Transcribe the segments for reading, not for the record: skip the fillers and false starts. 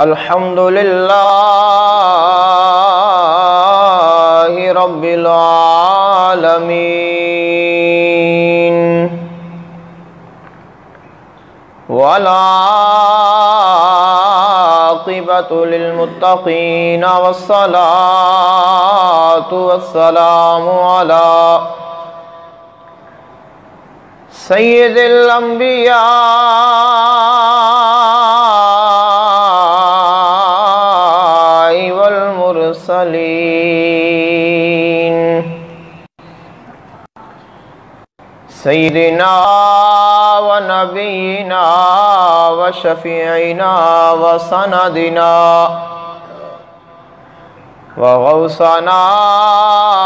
الحمد لله رب العالمين والعاقبة للمتقين والصلاة والسلام على سيد الأنبياء والمرسلين سيدنا ونبينا وشفيعنا وسندنا وغوثنا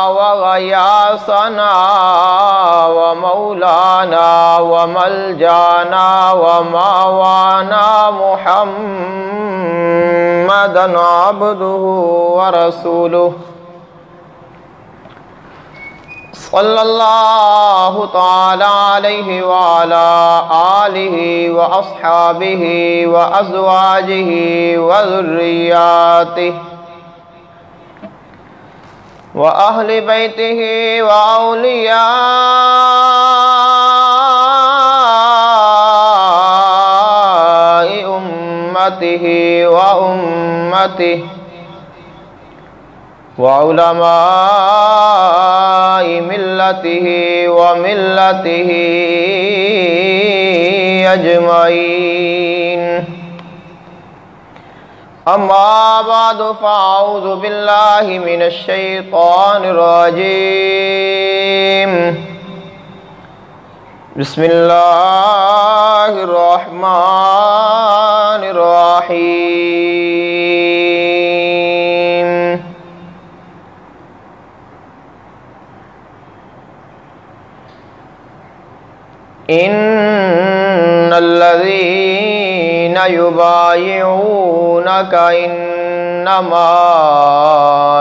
وغياثنا ومولانا وملجانا وماوانا محمدا عبده ورسوله صلى الله تعالى عليه وعلى آله وأصحابه وأزواجه وذرياته وأهل بيته وأولياء أمته وأمته وعلماء ملته وملته أجمعين أما بعد فأعوذ بالله من الشيطان الرجيم بسم الله الرحمن الرحيم إن الذين يبايعونك إنما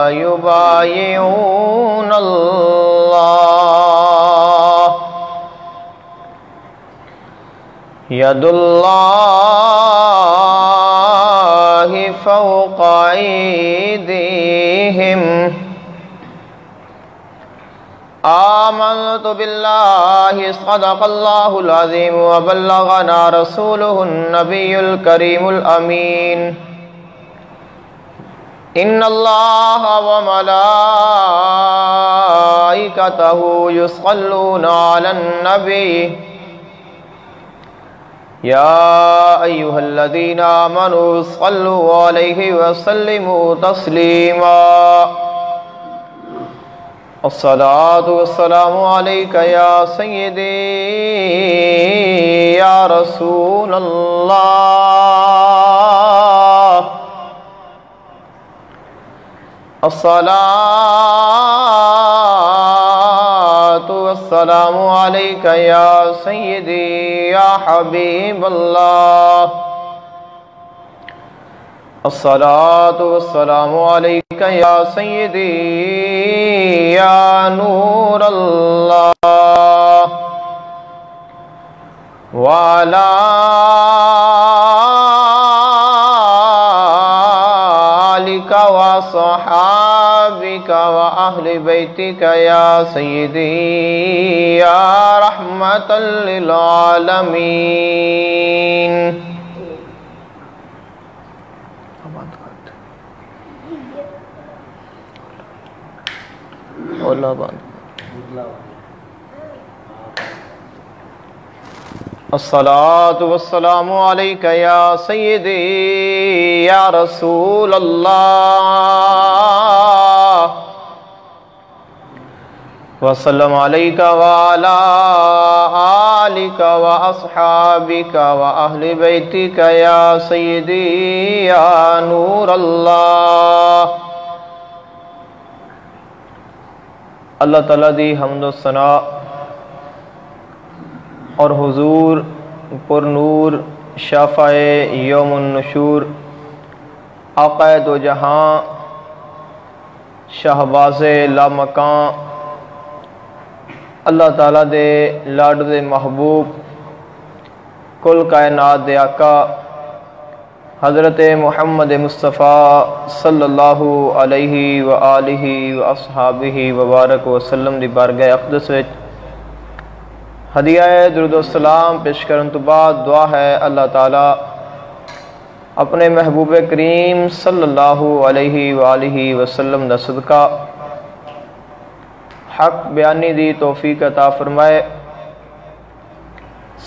يبايعون الله يد الله فوق أيديهم آمنت بالله صدق الله العظيم وبلغنا رسوله النبي الكريم الأمين إن الله وملائكته يصلون على النبي يا أيها الذين آمنوا صلوا عليه وسلموا تسليما الصلاة والسلام عليك يا سيدي يا رسول الله الصلاة والسلام عليك يا سيدي يا حبيب الله الصلاة والسلام عليك يا سيدي يا نور الله وعلى آلك وصحابك وأهل بيتك يا سيدي يا رحمة للعالمين الصلاة والسلام عليك يا سيدي يا رسول الله وسلم عليك وعلى آلك وأصحابك وأهل بيتك يا سيدي يا نور الله اللہ تعالیٰ دی حمد و ثنا اور حضور پر نور شافع یوم النشور آقا دو جہاں شہباز لامکان اللہ تعالیٰ دے لاڈ دے محبوب کل کائنات دے آقا حضرت محمد مصطفیٰ صلی اللہ علیہ وآلہ واصحابہ وبارک وسلم دی بارگاہ اقدس وچ ہدیہ درود و سلام پیش کرن تو بعد دعا ہے اللہ تعالی اپنے محبوب کریم صلی اللہ علیہ وآلہ وسلم دا صدقہ حق بیانی دی توفیق عطا فرمائے،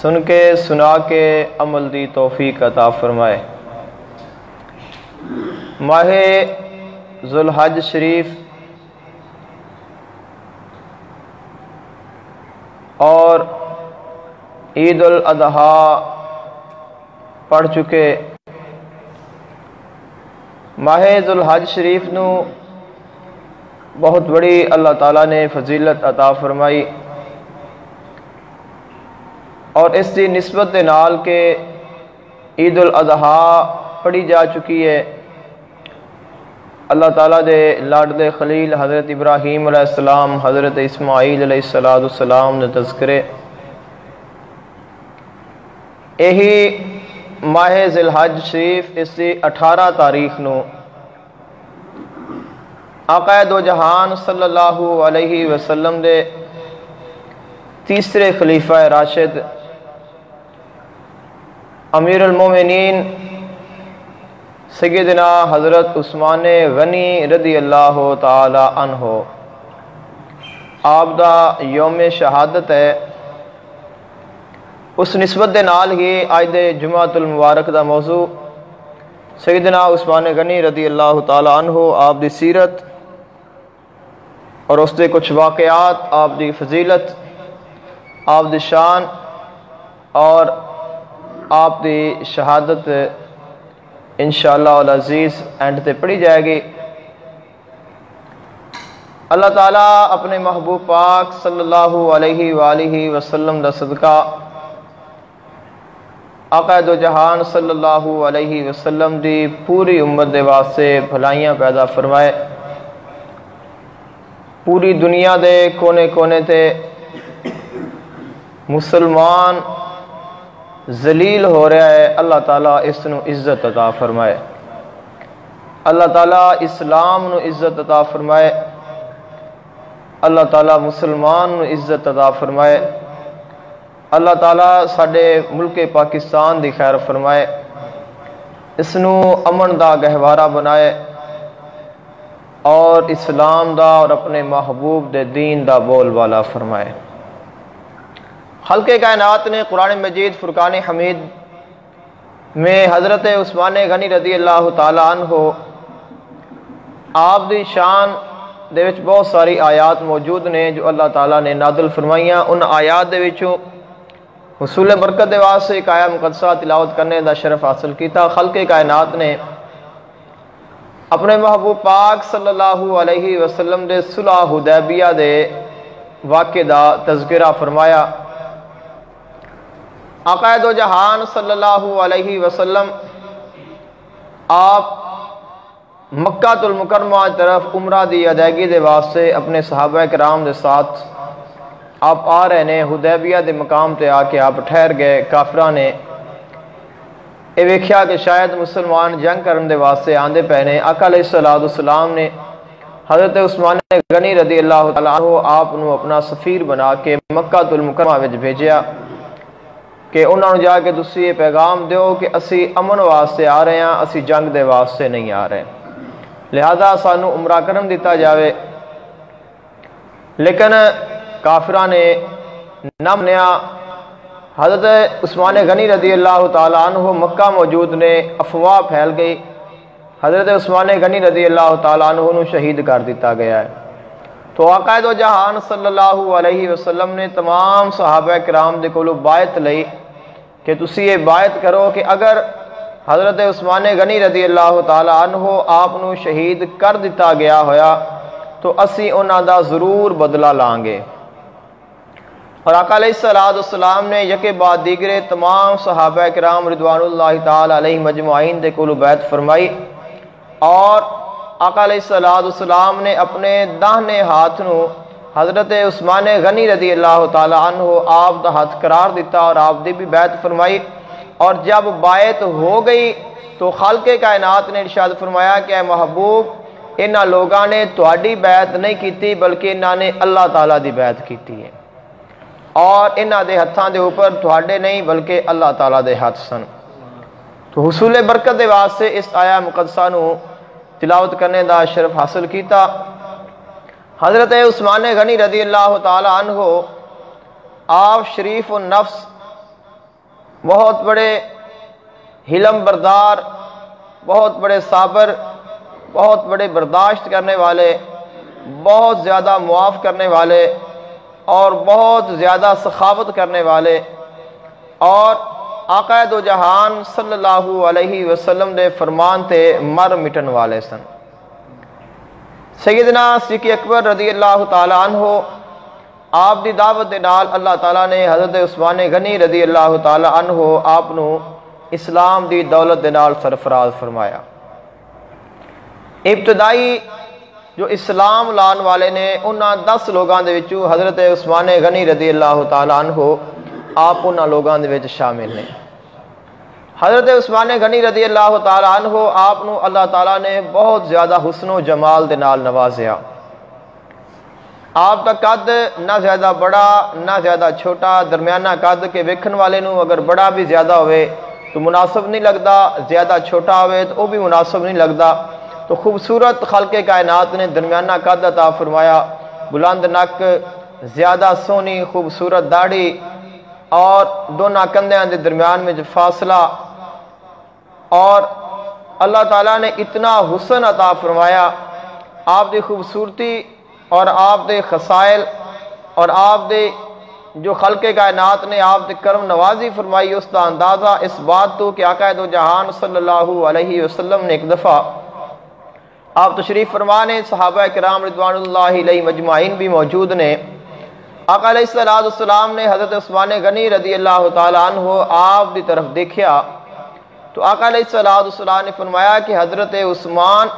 سن کے سنا کے عمل دی توفیق عطا فرمائے۔ ماہ ذوالحج شریف اور عید الاضحیٰ پڑھ چکے۔ ماہ ذوالحج شریف نو بہت بڑی اللہ تعالیٰ نے فضیلت عطا فرمائی، اور اس دی نسبت دے نال کے عید الاضحیٰ پڑھی جا چکی ہے۔ اللہ تعالیٰ دے لاڈلے خلیل حضرت ابراہیم علیہ السلام، حضرت اسماعیل علیہ السلام نے تذکرے یہی ماہ ذوالحج شریف اس دی 18 تاریخ نو آقا دو جہان صلی اللہ علیہ وسلم دے تیسرے خلیفہ راشد امیر المومنین سیدنا حضرت عثمان غنی رضی اللہ تعالی عنہ آپ دا یوم شہادت ہے۔ اس نسبت دے نال ہی آج دے جمعۃ المبارک دا موضوع سیدنا عثمان غنی رضی اللہ تعالی عنہ آپ دی سیرت اور اس دے کچھ واقعات، آپ دی فضیلت، آپ دی شان اور آپ دی شہادت انشاءاللہ العزیز اینڈ تے پڑھی جائے گی۔ اللہ تعالیٰ اپنے محبوب پاک صلی اللہ علیہ وآلہ وسلم دا صدقہ آقا دو جہان صلی اللہ علیہ وسلم دی پوری امت دے واسطے بھلائیاں پیدا فرمائے۔ پوری دنیا دے کونے کونے تے مسلمان ذلیل ہو رہا ہے، اللہ تعالیٰ اس نو عزت عطا فرمائے۔ اللہ تعالیٰ اسلام نو عزت عطا فرمائے۔ اللہ تعالیٰ مسلمان نو عزت عطا فرمائے۔ اللہ تعالیٰ ساڈے ملک پاکستان دی خیر فرمائے، اس نو امن دا گہوارہ بنائے اور اسلام دا اور اپنے محبوب دے دین دا بول والا فرمائے۔ خلق کائنات نے قرآن مجید فرقان حمید میں حضرت عثمان غنی رضی اللہ تعالی عنہ آپ دی شان دے وچ بہت ساری آیات موجود نے جو اللہ تعالیٰ نے نازل فرمائیاں۔ ان آیات دے وچوں حصول برکت دے واسطے ایک آیہ مقدسہ تلاوت کرنے دا شرف حاصل کیتا۔ خلق کائنات نے اپنے محبوب پاک صلی اللہ علیہ وسلم دے صلح حدیبیہ دے واقعے دا تذکرہ فرمایا۔ آقا دو جہان صلی اللہ علیہ وسلم آپ مکہ المکرمہ طرف عمرہ دی ادائیگی دے واسطے اپنے صحابہ کرام دے ساتھ آپ آ رہے نے۔ حدیبیہ دے مقام تے آ کے آپ ٹھہر گئے۔ کافراں نے یہ ویکھیا کہ شاید مسلمان جنگ کرن دے واسطے آندے پے نے۔ آقا علیہ السلام نے حضرت عثمان غنی رضی اللہ تعالیٰ عنہ آپ نو اپنا سفیر بنا کے مکہ المکرمہ وچ بھیجیا کہ انہوں نے جا کے تسی یہ پیغام دیو کہ اسی امن واسطے آ رہے ہیں، اسی جنگ دے واسطے نہیں آ رہے، لہذا سانو عمرہ کرن دیتا جاوے۔ لیکن کافرہ نے نہ منیا۔ حضرت عثمان غنی رضی اللہ تعالیٰ عنہ مکہ موجود نے، افواہ پھیل گئی، حضرت عثمان غنی رضی اللہ تعالیٰ عنہ نو شہید کر دیتا گیا ہے۔ تو آقا دو جہان صلی اللہ علیہ وسلم نے تمام صحابہ کرام دے کولو بایت لئی کہ تسی یہ بایت کرو کہ اگر حضرت عثمان غنی رضی اللہ تعالیٰ عنہ آپ نو شہید کر دیتا گیا ہویا تو اسی انہاں دا ضرور بدلہ لائیں گے۔ اور آقا علیہ السلام نے یکے بعد دیگرے تمام صحابہ کرام رضوان اللہ تعالیٰ علیہ مجمعین دے کولو بیعت فرمائی، اور آقا علیہ السلام نے اپنے داہنے ہاتھ نو حضرت عثمان غنی رضی اللہ تعالیٰ عنہ آپ دا ہاتھ قرار دیتا اور آپ دی بھی بیعت فرمائی۔ اور جب بیعت ہو گئی تو خالق کائنات نے ارشاد فرمایا کہ اے محبوب انہاں لوگاں نے تہاڈی بیعت نہیں کیتی بلکہ انہاں نے اللہ تعالیٰ دی بیعت کیتی ہے، اور انہاں دے ہتھاں دے اوپر تہاڈے نہیں بلکہ اللہ تعالیٰ دے ہاتھ سن۔ تو حصول برکت دے واسطے اس آیا مقدسہ نو تلاوت کرنے دا شرف حاصل کیتا۔ حضرت عثمان غنی رضی اللہ تعالی عنہ آپ شریف النفس، بہت بڑے حلم بردار، بہت بڑے صابر، بہت بڑے برداشت کرنے والے، بہت زیادہ معاف کرنے والے اور بہت زیادہ سخاوت کرنے والے، اور آقا دو جہان صلی اللہ علیہ وسلم دے فرمان تے مر مٹن والے سن۔ سیدنا صدیق اکبر رضی اللہ تعالی عنہ آپ دی دعوت دے نال اللہ تعالیٰ نے حضرت عثمان غنی رضی اللہ تعالی عنہ آپ نو اسلام دی دولت دے نال سرفراز فرمایا۔ ابتدائی جو اسلام لان والے نے انہاں 10 لوگاں دے وچوں حضرت عثمان غنی رضی اللہ تعالی عنہ آپ انہاں لوگاں دے وچ شامل نے۔ حضرت عثمان غنی رضی اللہ تعالی عنہ آپ نو اللہ تعالیٰ نے بہت زیادہ حسن و جمال دے نال نوازیا۔ آپ کا قد نہ زیادہ بڑا نہ زیادہ چھوٹا، درمیانہ قد کے ویکھن والے نو اگر بڑا بھی زیادہ ہوئے تو مناسب نہیں لگدا، زیادہ چھوٹا ہوئے تو وہ بھی مناسب نہیں لگدا۔ تو خوبصورت خالق کائنات نے درمیانہ قد عطا فرمایا، بلند نک، زیادہ سونی خوبصورت داڑھی، اور دونوں کندھیاں دے درمیان میں جو فاصلہ، اور اللہ تعالیٰ نے اتنا حسن عطا فرمایا۔ آپ دی خوبصورتی اور آپ دے خصائل اور آپ دے جو خلق کائنات نے آپ دے کرم نوازی فرمائی، اس دا اندازہ اس بات تو کہ آقا دو جہان صلی اللہ علیہ وسلم نے ایک دفعہ آپ تشریف فرمانے، صحابہ کرام رضوان اللہ علیہ مجمعین بھی موجود نے۔ آقا علیہ السلام نے حضرت عثمان غنی رضی اللہ تعالی عنہ آپ دی طرف دیکھیا تو آقا علیہ السلام نے فرمایا کہ حضرت عثمان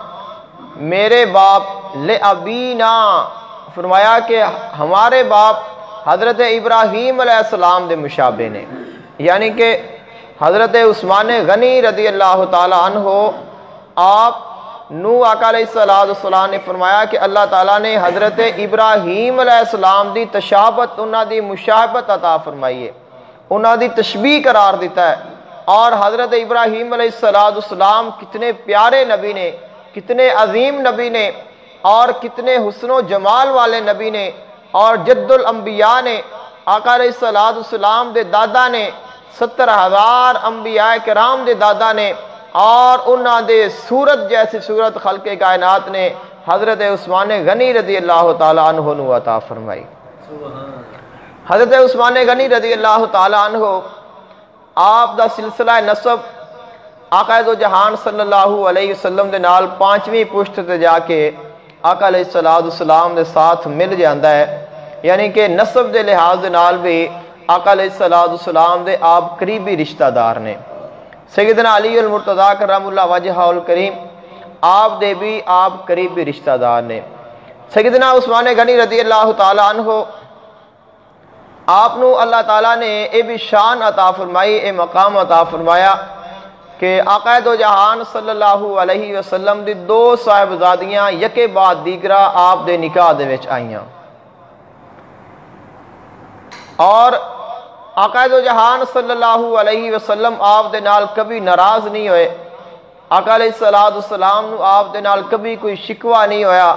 میرے باپ لے ابینا، فرمایا کہ ہمارے باپ حضرت ابراہیم علیہ السلام دے مشابہ نے، یعنی کہ حضرت عثمان غنی رضی اللہ تعالی عنہ آپ نو آقا علیہ السلام نے فرمایا کہ اللہ تعالیٰ نے حضرت ابراہیم علیہ السلام دی تشابت، انہاں دی مشابہت عطا فرمائی ہے، انہاں دی تشبیہ قرار دیتا ہے۔ اور حضرت ابراہیم علیہ السلام کتنے پیارے نبی نے، کتنے عظیم نبی نے، اور کتنے حسن و جمال والے نبی نے، اور جد الانبیاء نے، آقا علیہ السلام دے دادا نے، 70,000 انبیاء کرام دے دادا نے، اور انہاں دے صورت جیسی صورت خلق کائنات نے حضرت عثمان غنی رضی اللہ تعالی عنہ نو عطا فرمائی۔ حضرت عثمان غنی رضی اللہ تعالی عنہ آپ دا سلسلہ نسب آقا دو جہان صلی اللہ علیہ وسلم دے نال 5ویں پشت تے جا کے آقا علیہ السلام دے ساتھ مل جاندا ہے، یعنی کہ نسب دے لحاظ دے نال بھی آقا علیہ السلام دے آپ قریبی رشتہ دار نے۔ سیدنا علی المرتضیٰ کرم اللہ وجہہ الکریم آپ دے بھی آپ قریبی رشتہ دار نے۔ سیدنا عثمان غنی رضی اللہ تعالی عنہ آپ نو اللہ تعالیٰ نے اے بھی شان عطا فرمائی، اے مقام عطا فرمایا کہ آقا دو جہان صلی اللہ علیہ وسلم دی 2 صاحبزادیاں یکے بعد دیگرہ آپ دے نکاح دے وچ آئیاں، اور آقا دو جہان صلی اللہ علیہ وسلم آپ دے نال کبھی ناراض نہیں ہوئے۔ آقا علیہ السلام نو آپ دے نال کبھی کوئی شکوہ نہیں ہویا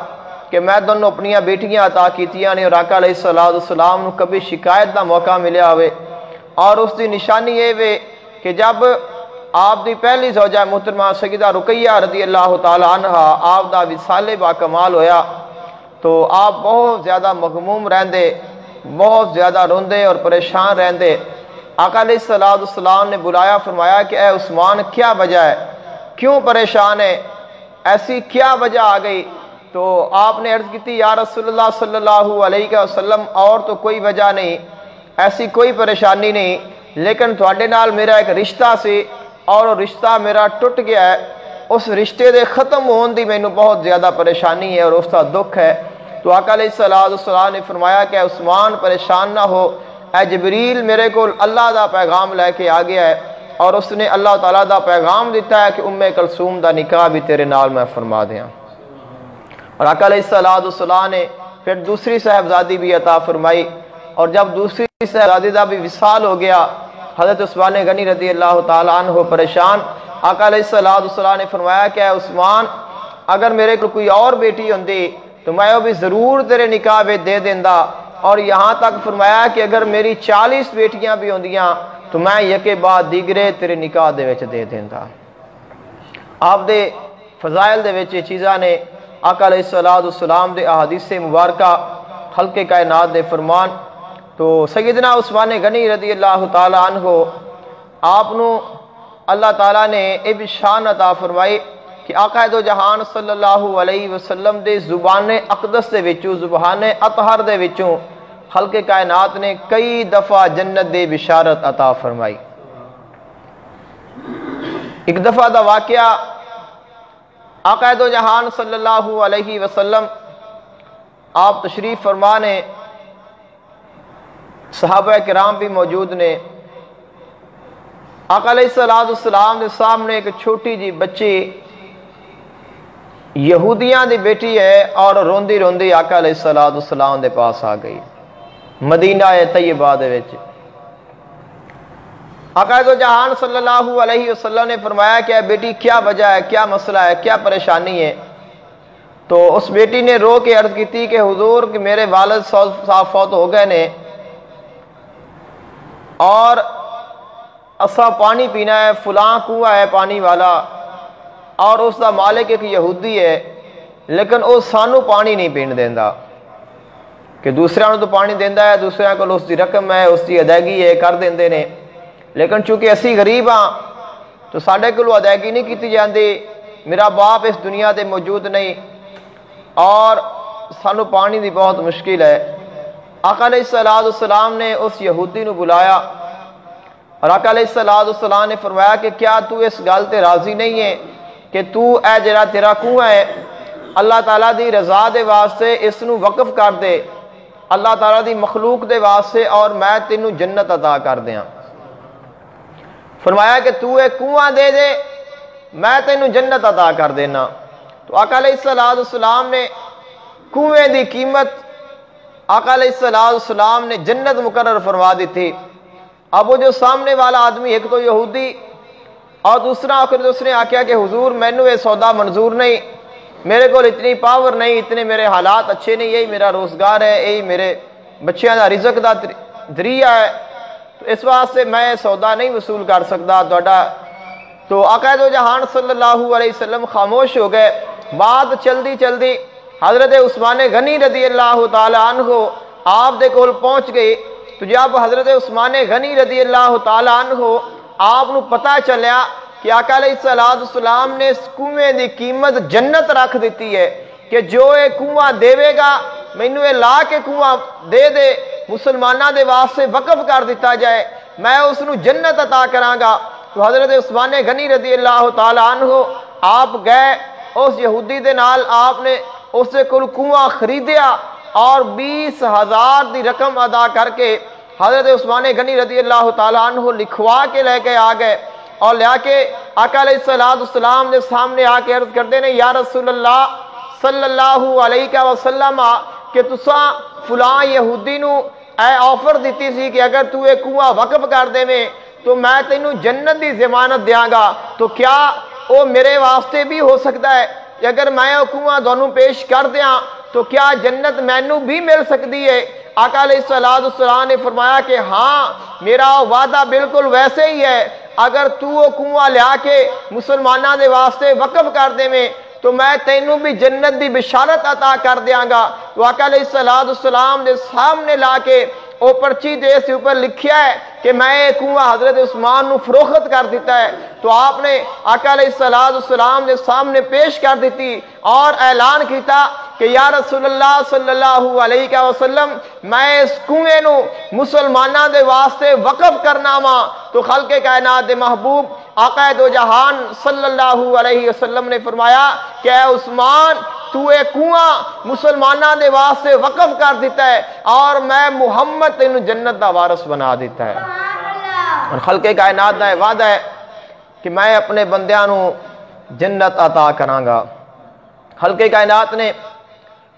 کہ میں دونوں اپنیاں بیٹیاں عطا کیتیاں نے، اور آقا علیہ السلام نو کبھی شکایت دا موقع ملیا ہوئے۔ اور اس دی نشانی یہ وے کہ جب آپ دی پہلی زوجہ محترمہ سیدہ رقیہ رضی اللہ تعالی عنہ آپ دا وصال با کمال ہویا تو آپ بہت زیادہ مغموم رہندے، بہت زیادہ روندے اور پریشان رہندے۔ آقا علیہ السلام نے بلایا، فرمایا کہ اے عثمان کیا وجہ ہے، کیوں پریشان ہے، ایسی کیا وجہ آ گئی؟ تو آپ نے عرض کی تھی یا رسول اللہ صلی اللہ علیہ وسلم اور تو کوئی وجہ نہیں، ایسی کوئی پریشانی نہیں، لیکن تھوڑے نال میرا ایک رشتہ سی اور وہ رشتہ میرا ٹوٹ گیا ہے، اس رشتے دے ختم ہون دی مینوں بہت زیادہ پریشانی ہے اور اس کا دکھ ہے۔ تو آقا علیہ السلام نے فرمایا کہ عثمان پریشان نہ ہو، اے جبریل میرے کو اللہ دا پیغام لے کے آ گیا ہے، اور اس نے اللہ تعالیٰ دا پیغام دیتا ہے کہ ام کلثوم دا نکاح بھی تیرے نال میں فرما دیاں۔ اور آقا علیہ السلام نے پھر دوسری صاحبزادی بھی عطا فرمائی، اور جب دوسری صاحبزادی دا بھی وصال ہو گیا، حضرت عثمان غنی رضی اللہ تعالیٰ عنہ پریشان، آقا علیہ السلام نے فرمایا کہ اے عثمان، اگر میرے کو کوئی اور بیٹی ہوندی تو میں وہ بھی ضرور تیرے نکاح میں دے دیندا، اور یہاں تک فرمایا کہ اگر میری 40 بیٹیاں بھی ہوندیاں تو میں یکے بعد دیگرے تیرے نکاح دے وچ دے دیندا۔ آپ دے فضائل دے وچ چیزاں نے آقا علیہ السلام دے احادیث مبارکہ خلق کائنات دے فرمان۔ تو سیدنا عثمان غنی رضی اللہ تعالیٰ عنہ آپ نو اللہ تعالیٰ نے یہ بھی شان عطا فرمائی کہ آقا دو جہان صلی اللہ علیہ وسلم دے زبان اقدس دے وچوں، زبان اطہر دے وچوں خلق کائنات نے کئی دفعہ جنت دے بشارت عطا فرمائی۔ ایک دفعہ دا واقعہ، آقا دو جہان صلی اللہ علیہ وسلم آپ تشریف فرمانے، صحابہ کرام بھی موجود نے، آقا علیہ السلام کے سامنے ایک چھوٹی جی بچی یہودیاں دی بیٹی ہے، اور روندی روندی آقا علیہ السلام دے پاس آ گئی مدینہ طیبہ دے وچ۔ آقا دو جہان صلی اللہ علیہ وسلم نے فرمایا کہ بیٹی کیا وجہ ہے، کیا مسئلہ ہے، کیا پریشانی ہے؟ تو اس بیٹی نے رو کے عرض کی تھی کہ حضور کہ میرے والد صاحب فوت ہو گئے نے، اور اسا پانی پینا ہے، فلاں کنواں ہے پانی والا، اور اس دا مالک ایک یہودی ہے، لیکن وہ سانو پانی نہیں پین دیندا، کہ دوسرے تو پانی دیندا ہے، دوسرے کو اس دی رقم ہے، اس دی ادائیگی ہے، کر دیندے نے، لیکن چونکہ اسی غریب ہاں تو ساڈے کولوں ادائیگی نہیں کیتی جاندی، میرا باپ اس دنیا دے موجود نہیں، اور سانو پانی دی بہت مشکل ہے۔ آقا علیہ السلام نے اس یہودی نو بلایا، اور آقا علیہ السلام نے فرمایا کہ کیا تو اس گل تے راضی نہیں ہے کہ تو اے جڑا تیرا کنواں ہے اللہ تعالیٰ دی رضا دے واسطے اس نو وقف کر دے، اللہ تعالیٰ دی مخلوق دے واسطے، اور میں تینوں جنت عطا کر دیاں۔ فرمایا کہ تو ایک کنواں دے دے، میں تینوں جنت عطا کر دینا۔ تو آقا علیہ السلام نے کنویں دی قیمت آقا علیہ السلام نے جنت مقرر فرما دی تھی۔ اب وہ جو سامنے والا آدمی، ایک تو یہودی اور دوسرا آخر اس نے آکھیا کہ حضور مینوں یہ سودا منظور نہیں، میرے کو اتنی پاور نہیں، اتنے میرے حالات اچھے نہیں، یہی میرا روزگار ہے، یہی میرے بچیاں دا رزق دا ذریعہ ہے، تو اس واسطے میں سودا نہیں وصول کر سکتا تہاڈا۔ تو آقا دو جہان صلی اللہ علیہ وسلم خاموش ہو گئے۔ بات چلدی چلدی حضرت عثمان غنی رضی اللہ تعالیٰ عنہ آپ دے کول پہنچ گئی۔ تو جب حضرت عثمان غنی رضی اللہ تعالیٰ عنہ آپ نو پتہ چلیا کہ آقا علیہ السلام نے اس کنویں دی قیمت جنت رکھ دیتی ہے کہ جو یہ کنواں دے گا مینوں یہ لا کے کنواں دے دے، مسلمانہ دے واسطے وقف کر دیتا جائے، میں اس نو جنت عطا کراں گا۔ تو حضرت عثمان غنی رضی اللہ تعالیٰ عنہ آپ گئے اس یہودی دے نال، آپ نے اس سے کل کنواں خریدیا اور 20,000 دی رقم ادا کر کے حضرت عثمان غنی رضی اللہ تعالیٰ عنہ لکھوا کے لے کے آ گئے، اور لے کے آقا علیہ السلام نے سامنے آ کے عرض کرتے ہیں یا رسول اللہ صلی اللہ علیہ وسلم کہ تساں فلاں یہودی نو اے آفر دیتی سی کہ اگر تو ایک کنواں وقف کر دے میں تو میں تینوں جنت دی ضمانت دیاں گا، تو کیا وہ میرے واسطے بھی ہو سکتا ہے کہ اگر میں وہ کنواں دونوں پیش کر دیاں تو کیا جنت مینوں بھی مل سکتی ہے؟ آقا علیہ السلام نے فرمایا کہ ہاں میرا وعدہ بالکل ویسے ہی ہے، اگر تو وہ کنواں لیا کے مسلمانہ دے واسطے وقف کر دے میں تو میں تینوں بھی جنت دی بشارت عطا کر دیاں گا۔ تو آقا علیہ السلام نے سامنے لا کے وہ پرچی دے سے اوپر لکھیا ہے کہ میں یہ کنواں حضرت عثمان نو فروخت کر دیتا ہے۔ تو آپ نے آقا علیہ السلام نے سامنے پیش کر دیتی اور اعلان کیتا کہ یا رسول اللہ صلی اللہ علیہ وسلم میں اس کنویں نو مسلمانہ دے واسطے وقف کرنا ماں۔ تو خلق کائنات دے محبوب آقا دو جہان صلی اللہ علیہ وسلم نے فرمایا کہ اے عثمان تو ایک کنواں مسلمانہ دے واسطے وقف کر دیتا ہے اور میں محمد تینوں جنت دا وارث بنا دیتا ہے۔ اور خلق کائنات دا وعدہ ہے کہ میں اپنے بندیاں نو جنت عطا کراں گا۔ خلق کائنات نے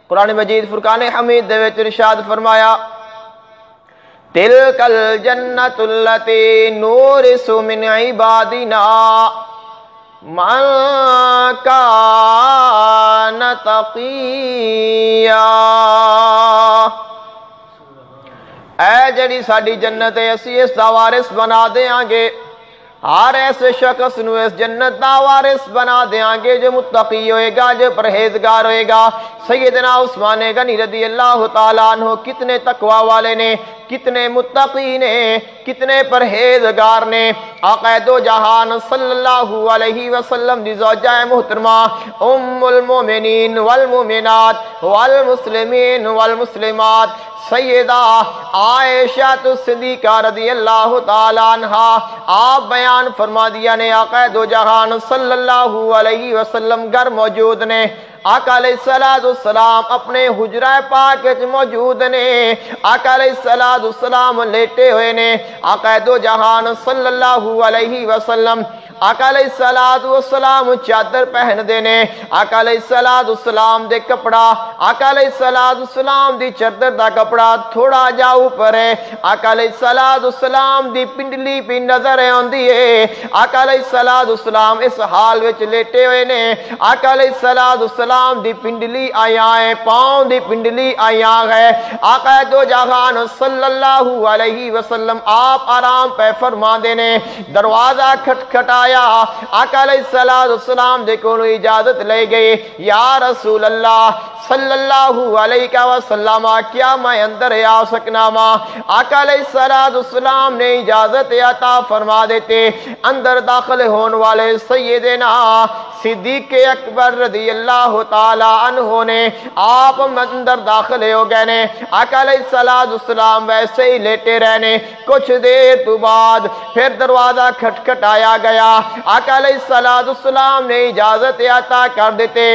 قرآن مجید فرقان حمید دے وچ ارشاد فرمایا تلک الجنت التی نورث من عبادنا من کان تقیا، اے جڑی ساڈی جنت ہے اسی اس دا وارث بنا دیاں گے، ہر ایسے شخص نو اس جنت دا وارث بنا دیاں گے جو متقی ہوئے گا، جو پرہیزگار ہوئے گا۔ سیدنا عثمان غنی رضی اللہ تعالیٰ عنہ کتنے تقوی والے نے، کتنے متقی نے، کتنے پرہیزگار نے۔ آقا دو جہان صلی اللہ علیہ وسلم دی زوجہ محترمہ ام المومنین والمومنات والمسلمین والمسلمات سیدہ عائشہ صدیقہ رضی اللہ تعالیٰ عنہا آپ بیان فرما دیا نے آقا دو جہان صلی اللہ علیہ وسلم گھر موجود نے، آقا علیہ السلام اپنے حجرہ پاک موجود نے، آقا علیہ السلام لیٹے ہوئے نے، آقا دو جہان صلی اللہ علیہ وسلم آقا علیہ السلام چادر پہن دینے، آقا علیہ السلام دے کپڑا، آقا علیہ السلام دی چادر دا کپڑا تھوڑا جا اوپر ہے، آقا علیہ السلام دی پنڈلی پی نظر آندی ہے، آقا علیہ السلام اس حال وچ لیٹے ہوئے نے، آقا علیہ السلام دی پنڈلی آیا ہے، پاؤں دی پنڈلی آیا ہے، آقا دو جہان صلی اللہ علیہ وسلم آپ آرام پہ فرما دینے، دروازہ کھٹکھٹایا، آقا علیہ السلام دے کولوں اجازت لے گئے، یا رسول اللہ صلی اللہ علیہ وسلم کیا میں اندر آ سکنا ماں؟ آقا علیہ السلام نے اجازت عطا فرما دیتے، اندر داخل ہونے والے سیدنا صدیق اکبر رضی اللہ تعالی عنہ نے آپ اندر داخل ہو گئے نے، آقا علیہ السلام ویسے ہی لیٹے رہنے، کچھ دیر تو بعد پھر دروازہ کھٹکھٹایا گیا، آقا علیہ السلام نے اجازت عطا کر دیتے،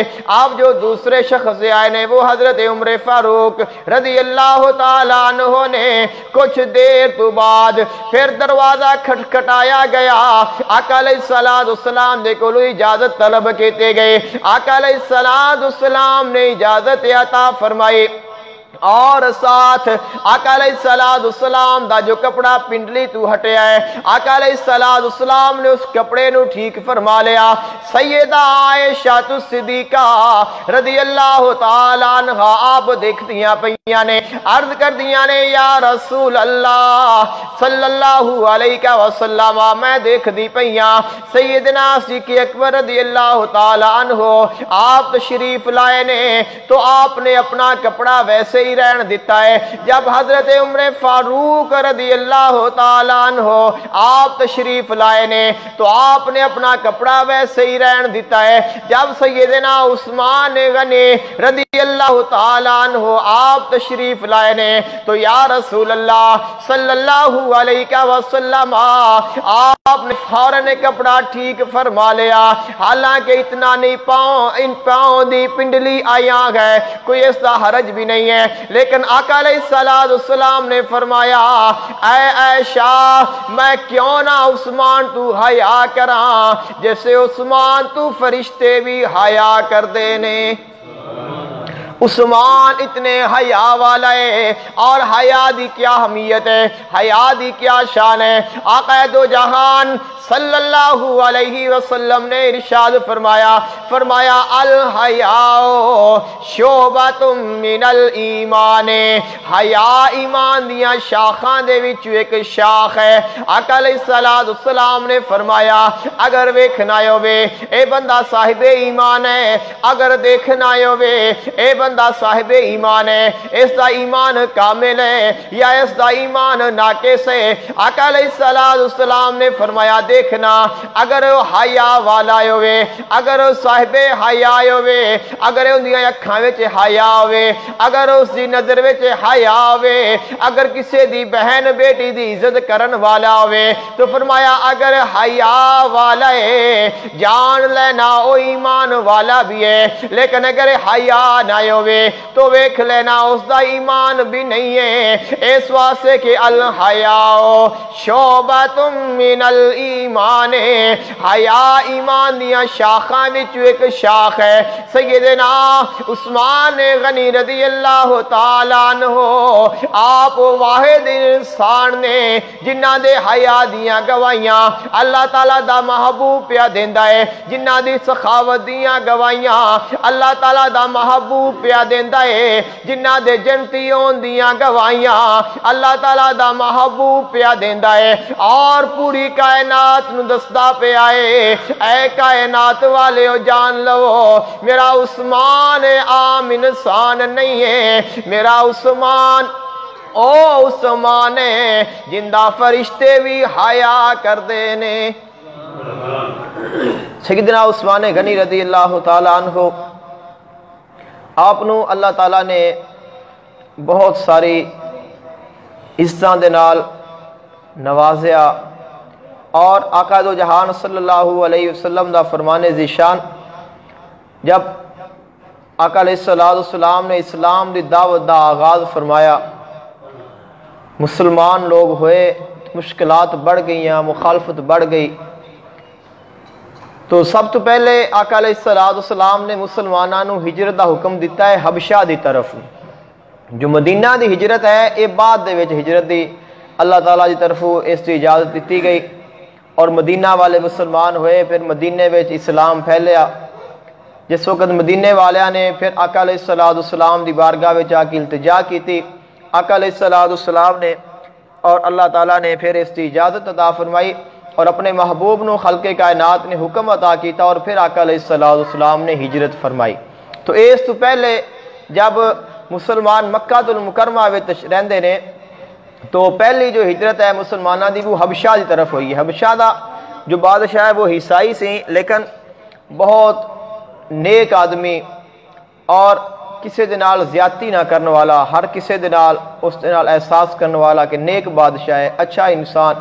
آپ جو دوسرے شخص آئے نے وہ حضرت عمر فاروق رضی اللہ تعالیٰ عنہ نے، کچھ دیر تو بعد پھر دروازہ کھٹکھٹایا گیا، آقا علیہ السلام نے کولو اجازت طلب کیتے گئے، آقا علیہ السلام نے اجازت عطا فرمائی، اور ساتھ آقا علیہ السلام دا جو کپڑا پنڈلی تو ہٹیا ہے، آقا علیہ السلام نے اس کپڑے نو ٹھیک فرما لیا، سیدہ عائشہ صدیقہ رضی اللہ تعالیٰ عنہ آپ دیکھتیاں پئیاں نے، عرض کر دیاں نے یا رسول اللہ صلی اللہ علیہ وسلم میں دیکھ دی پئیاں سیدنا صدیق اکبر رضی اللہ تعالیٰ عنہ آپ تشریف لائے نے، تو آپ نے اپنا کپڑا ویسے ہی رہن دیتا ہے، جب حضرت عمر فاروق رضی اللہ تعالیٰ عنہ آپ تشریف لائے نے تو آپ نے اپنا کپڑا ویسے ہی رہن دیتا ہے، جب سیدنا عثمان غنی رضی اللہ تعالیٰ عنہ آپ تشریف لائے نے تو یا رسول اللہ صلی اللہ علیہ وسلم آپ نے فوراً کپڑا ٹھیک فرما لیا، حالانکہ اتنا نہیں ان پاؤں دی پنڈلی آیا ہے، کوئی اس کا حرج بھی نہیں ہے، لیکن آقا علیہ السلام نے فرمایا اے عائشہ میں کیوں نہ عثمان تو حیا کراں جیسے عثمان تو فرشتے بھی حیا کر دینے۔ عثمان اتنے حیا والا ہے، اور حیا دی کیا اہمیت ہے، حیا دی کیا شان ہے، آقا دو جہان صلی اللہ علیہ وسلم نے ارشاد فرمایا الحیاء شعبۃ من الایمان، حیا ایمان دیاں شاخاں دے وچ ایک شاخ ہے۔ آقا علیہ السلام نے فرمایا اگر ویکھنا ہوے اے بندہ صاحب ایمان ہے، اگر دیکھنا ہوے اے بندہ صاحب ایمان ہے، اس دا ایمان کامل ہے یا اس دا ایمان ناقص ہے، آقا علیہ السلام نے فرمایا دیکھنا اگر وہ حیا والا ہوئے، اگر وہ صاحب حیا ہوئے، اگر ان دی اکھاں وچ حیا ہوئے، اگر اس دی نظر وچ حیا ہوئے، اگر کسی دی بہن بیٹی دی عزت کرن والا ہوئے، تو فرمایا اگر حیا والا ہے جان لینا او ایمان والا بھی ہے، لیکن اگر حیا نہ ہوئے تو ویکھ لینا اس دا ایمان بھی نہیں ہے۔ اس واسطے کہ الحیاء شعبۃ من الایمان، حیا ایمان دیاں شاخاں وچ ایک شاخ ہے۔ سیدنا عثمان غنی رضی اللہ تعالیٰ عنہ آپ واحد انسان نے جنہ دے حیا دیاں گواہیاں اللہ تعالیٰ دا محبوب پیا دیندا ہے، جنہ دی سخاوت دیاں گواہیاں اللہ تعالیٰ دا محبوب پیا دیندا ہے، جنہ دے جنتی ہون دیاں گواہیاں اللہ تعالیٰ دا محبوب پیا دیندا ہے، اور پوری کائنات نو دسدا پیا ہے اے کائنات والے ہو جان لو میرا عثمان عام انسان نہیں ہے، میرا عثمان او عثمان ہے جندہ فرشتے بھی حیا کر دینے۔ سیدنا عثمان غنی رضی اللہ تعالیٰ عنہ آپ نو اللہ تعالیٰ نے بہت ساری عزتاں دے نال نوازیا، اور آقا دو جہان صلی اللہ علیہ وسلم دا فرمان ذیشان جب آقا علیہ السلام نے اسلام دی دعوت دا آغاز فرمایا، مسلمان لوگ ہوئے، مشکلات بڑھ گئیاں، مخالفت بڑھ گئی، تو سب تو پہلے آقا علیہ السلام نے مسلمانوں ہجرت دا حکم دیتا ہے حبشہ دی طرف۔ جو مدینہ دی ہجرت ہے یہ بعد دے وچ ہجرت دی اللہ تعالیٰ دی طرف اس کی اجازت دیتی گئی، اور مدینہ والے مسلمان ہوئے، پھر مدینہ وچ اسلام پھیلیا۔ جس وقت مدینہ والیاں نے پھر آقا علیہ السلام دی بارگاہ وچ آ کے التجا کی، آقا علیہ السلام نے اور اللہ تعالیٰ نے پھر اس کی اجازت عطا فرمائی، اور اپنے محبوب نو خلق کائنات نے حکم عطا کیتا، اور پھر آقا علیہ السلام نے ہجرت فرمائی۔ تو اس تو پہلے جب مسلمان مکہ المکرمہ وچ رہندے نے تو پہلی جو ہجرت ہے مسلمانوں دی وہ حبشہ دی طرف ہوئی ہے۔ حبشہ دا جو بادشاہ ہے وہ عیسائی سی، لیکن بہت نیک آدمی اور کسی دے نال زیادتی نہ کرنے والا، ہر کسی دے نال اس دے نال احساس کرنے والا کہ نیک بادشاہ ہے، اچھا انسان،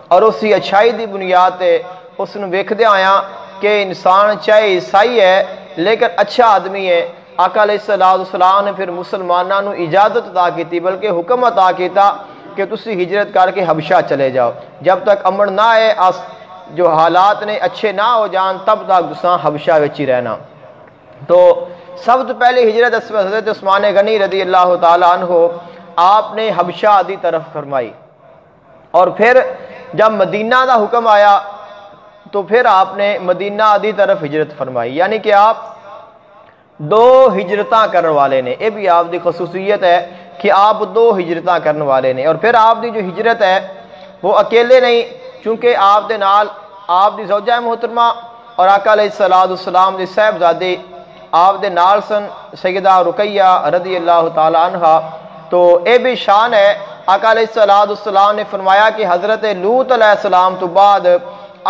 اور اسی اچھائی دی بنیاد تے اس نے ویکھدے آیا کہ انسان چاہے عیسائی ہے لیکن اچھا آدمی ہے۔ آقا علیہ السلام نے پھر مسلمانوں نو اجازت عطا کی، بلکہ حکم عطا کیتا کہ تسی ہجرت کر کے حبشہ چلے جاؤ، جب تک امن نہ آئے، جو حالات نے اچھے نہ ہو جان، تب تک تساں حبشہ وچ ہی رہنا۔ تو سب تو پہلے ہجرت حضرت عثمان غنی رضی اللہ تعالیٰ عنہ آپ نے حبشہ دی طرف فرمائی، اور پھر جب مدینہ دا حکم آیا تو پھر آپ نے مدینہ دی طرف ہجرت فرمائی، یعنی کہ آپ دو ہجرتاں کرنے والے نے۔ یہ بھی آپ دی خصوصیت ہے کہ آپ دو ہجرتاں کرنے والے نے، اور پھر آپ دی جو ہجرت ہے وہ اکیلے نہیں، چونکہ آپ دے نال آپ دی زوجہ محترمہ اور آقا علیہ السلام دی صاحبزادی آپ دے نال سن سیدہ رقیہ رضی اللہ تعالی عنہ۔ تو اے بھی شان ہے، آقا علیہ السلام نے فرمایا کہ حضرت لوط علیہ السلام تو بعد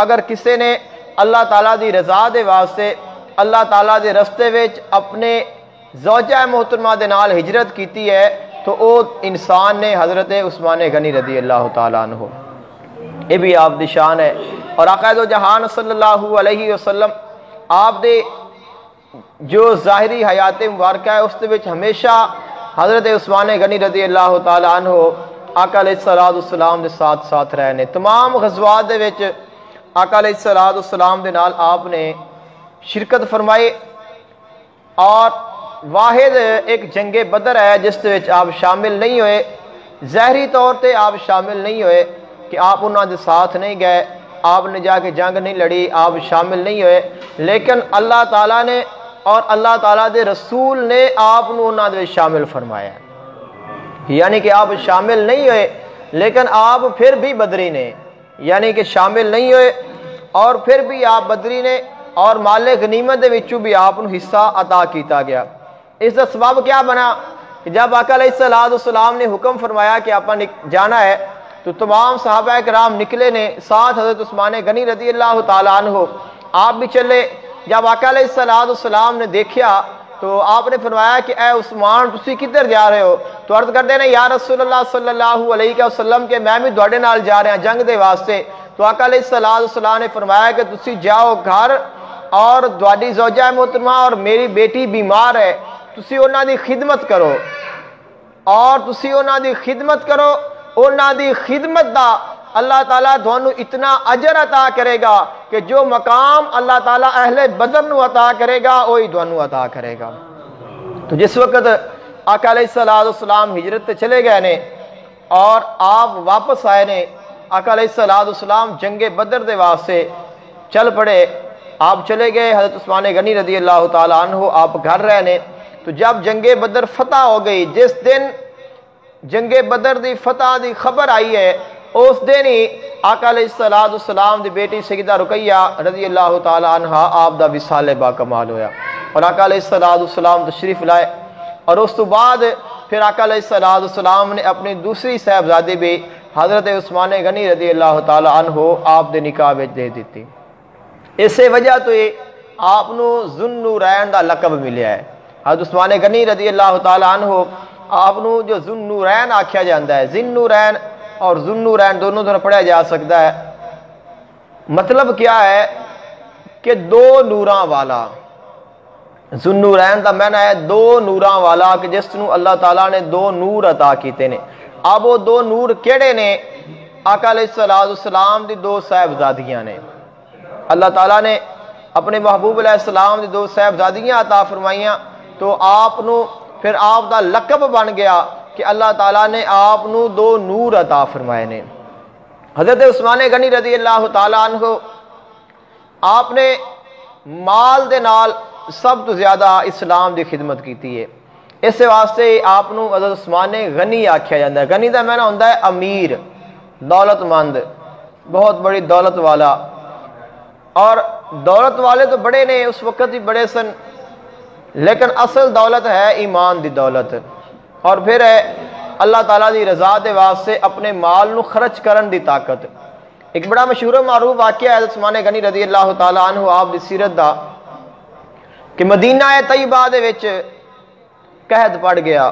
اگر کسی نے اللہ تعالیٰ دی رضا دے واسطے اللہ تعالیٰ دے رستے وچ اپنے زوجہ محترمہ دے نال ہجرت کیتی ہے تو او انسان نے حضرت عثمان غنی رضی اللہ تعالیٰ عنہ۔ یہ بھی آپ دی شان ہے، اور آقا دو جہان صلی اللہ علیہ وسلم آپ دے جو ظاہری حیات مبارکہ ہے اس دے وچ ہمیشہ حضرت عثمان غنی رضی اللہ تعالیٰ عنہ آقا علیہ السلام دے ساتھ ساتھ رہے نے۔ تمام غزوات دے وچ آقا علیہ السلام دے نال آپ نے شرکت فرمائی، اور واحد ایک جنگ بدر ہے جس دے وچ آپ شامل نہیں ہوئے، ظاہری طور تے آپ شامل نہیں ہوئے کہ آپ انہاں دے ساتھ نہیں گئے، آپ نے جا کے جنگ نہیں لڑی، آپ شامل نہیں ہوئے، لیکن اللہ تعالیٰ نے اور اللہ تعالیٰ دے رسول نے آپ نو انہاں دے شامل فرمایا، یعنی کہ آپ شامل نہیں ہوئے لیکن آپ پھر بھی بدری نے، یعنی کہ شامل نہیں ہوئے اور پھر بھی آپ بدری نے، اور مال غنیمت دے وچوں بھی آپ نو حصہ عطا کیتا گیا۔ اس دا سبب کیا بنا کہ جب آقا علیہ السلام نے حکم فرمایا کہ آپ جانا ہے تو تمام صحابہ کرام نکلے نے، ساتھ حضرت عثمان غنی رضی اللہ تعالیٰ عنہ آپ بھی چلے۔ جب آقا علیہ السلام نے دیکھا تو آپ نے فرمایا کہ اے عثمان تسی کدھر جا رہے ہو؟ تو عرض کرتے ہیں یا رسول اللہ صلی اللہ علیہ وسلم کہ میں بھی دوڑے نال جا رہا جنگ دے واسطے۔ تو آقا علیہ السلام نے فرمایا کہ تسی جاؤ گھر، اور دوڑی زوجہ محترمہ اور میری بیٹی بیمار ہے، تسی انہاں دی خدمت کرو، اور تسی انہاں دی خدمت کرو، انہاں دی خدمت دا اللہ تعالیٰ دھونوں اتنا اجر عطا کرے گا کہ جو مقام اللہ تعالیٰ اہل بدر نو عطا کرے گا وہی دھونوں عطا کرے گا۔ تو جس وقت آقا علیہ السلام ہجرت تے چلے گئے نے اور آپ واپس آئے نے، آقا علیہ السلام جنگ بدر دے واسطے چل پڑے، آپ چلے گئے، حضرت عثمان غنی رضی اللہ تعالیٰ عنہ آپ گھر رہے نے۔ تو جب جنگ بدر فتح ہو گئی، جس دن جنگ بدر دی فتح دی خبر آئی ہے، اس دن ہی آقا علیہ السلام دی بیٹی سیدہ رقیہ رضی اللہ تعالیٰ عنہ آپ دا وصال با کمال ہویا، اور آقا علیہ السلام تشریف لائے، اور اس تو بعد پھر آقا علیہ السلام نے اپنی دوسری صاحبزادی بھی حضرت عثمان غنی رضی اللہ تعالیٰ عنہ آپ دے نکاح وچ دے دیتی۔ اسے وجہ تو یہ آپ نو ذو النورین دا لقب ملیا ہے۔ حضرت عثمان غنی رضی اللہ تعالیٰ عنہ آپ نو جو ذو النورین آکھیا جاندا ہے، ذو النورین اور ذو النورین دونوں طرح پڑھا جا سکتا ہے۔ مطلب کیا ہے کہ دو نوراں والا، ذو النورین دا معنی ہے دو نوراں والا، کہ جس نو اللہ تعالیٰ نے دو نور عطا کیتے نے۔ اب وہ دو نور کیڑے نے؟ آقا علیہ السلام دی دو صاحبزادیاں نے۔ اللہ تعالیٰ نے اپنے محبوب علیہ السلام دی دو صاحبزادیاں عطا فرمائیاں، تو آپ نو پھر آپ دا لقب بن گیا کہ اللہ تعالیٰ نے آپ نو دو نور عطا فرمائے نے۔ حضرت عثمان غنی رضی اللہ تعالیٰ عنہ آپ نے مال دے نال سب تو زیادہ اسلام دی خدمت کیتی ہے، اس واسطے آپ نو حضرت عثمان غنی آکھیا جاتا ہے۔ غنی دا معنی ہوندا ہے امیر، دولت مند، بہت بڑی دولت والا، اور دولت والے تو بڑے نے اس وقت ہی بڑے سن، لیکن اصل دولت ہے ایمان دی دولت، اور پھر ہے اللہ تعالیٰ دی رضا دے واسطے اپنے مال نو خرچ کرن دی طاقت۔ ایک بڑا مشہور و معروف واقعہ ہے عثمان غنی رضی اللہ تعالیٰ عنہ آپ دی سیرت دا، کہ مدینہ طیبہ دے وچ قحط پڑ گیا،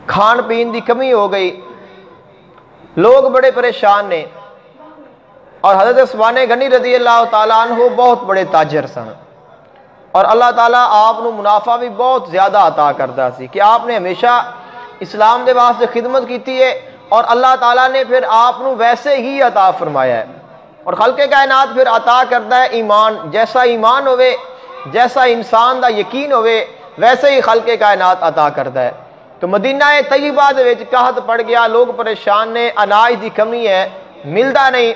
کھان پین دی کمی ہو گئی، لوگ بڑے پریشان نے، اور حضرت عثمان غنی رضی اللہ تعالیٰ عنہ بہت بڑے تاجر سن، اور اللہ تعالیٰ آپ نو منافع بھی بہت زیادہ عطا کرتا سی، کہ آپ نے ہمیشہ اسلام دے واسطے خدمت کیتی ہے، اور اللہ تعالیٰ نے پھر آپ نو ویسے ہی عطا فرمایا ہے۔ اور خلق کائنات پھر عطا کرتا ہے ایمان، جیسا ایمان ہوئے، جیسا انسان دا یقین ہوئے، ویسے ہی خلق کائنات عطا کرتا ہے۔ تو مدینہ طیبہ دے وچ قحط پڑ گیا، لوگ پریشان نے، اناج دی کمی ہے، ملدا نہیں۔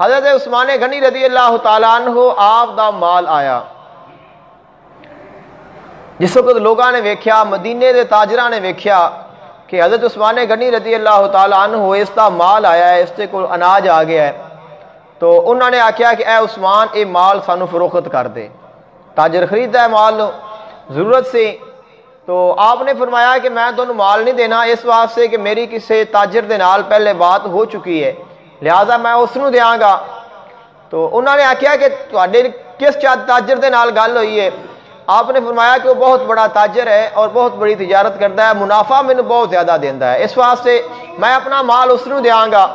حضرت عثمان غنی رضی اللہ تعالیٰ عنہ آپ دا مال آیا، جس وقت لوگاں نے ویکھیا، مدینے دے تاجراں نے ویکھیا کہ حضرت عثمان غنی رضی اللہ تعالیٰ عنہ اس دا مال آیا ہے، اس دے کول اناج آ گیا ہے، تو انہوں نے آکھیا کہ اے عثمان اے مال سانو فروخت کر دے، تاجر خریدا ہے مال ضرورت سے۔ تو آپ نے فرمایا کہ میں تانوں مال نہیں دینا، اس واسطے کہ میری کسی تاجر دے نال پہلے بات ہو چکی ہے، لہذا میں اس نو دیاں گا۔ تو انہوں نے آکھیا کہ تواڈے کس تاجر دے نال گل ہوئی ہے؟ آپ نے فرمایا کہ وہ بہت بڑا تاجر ہے اور بہت بڑی تجارت کرتا ہے، منافع مینوں بہت زیادہ دیندا ہے، اس واسطے میں اپنا مال اس نو دیاں گا۔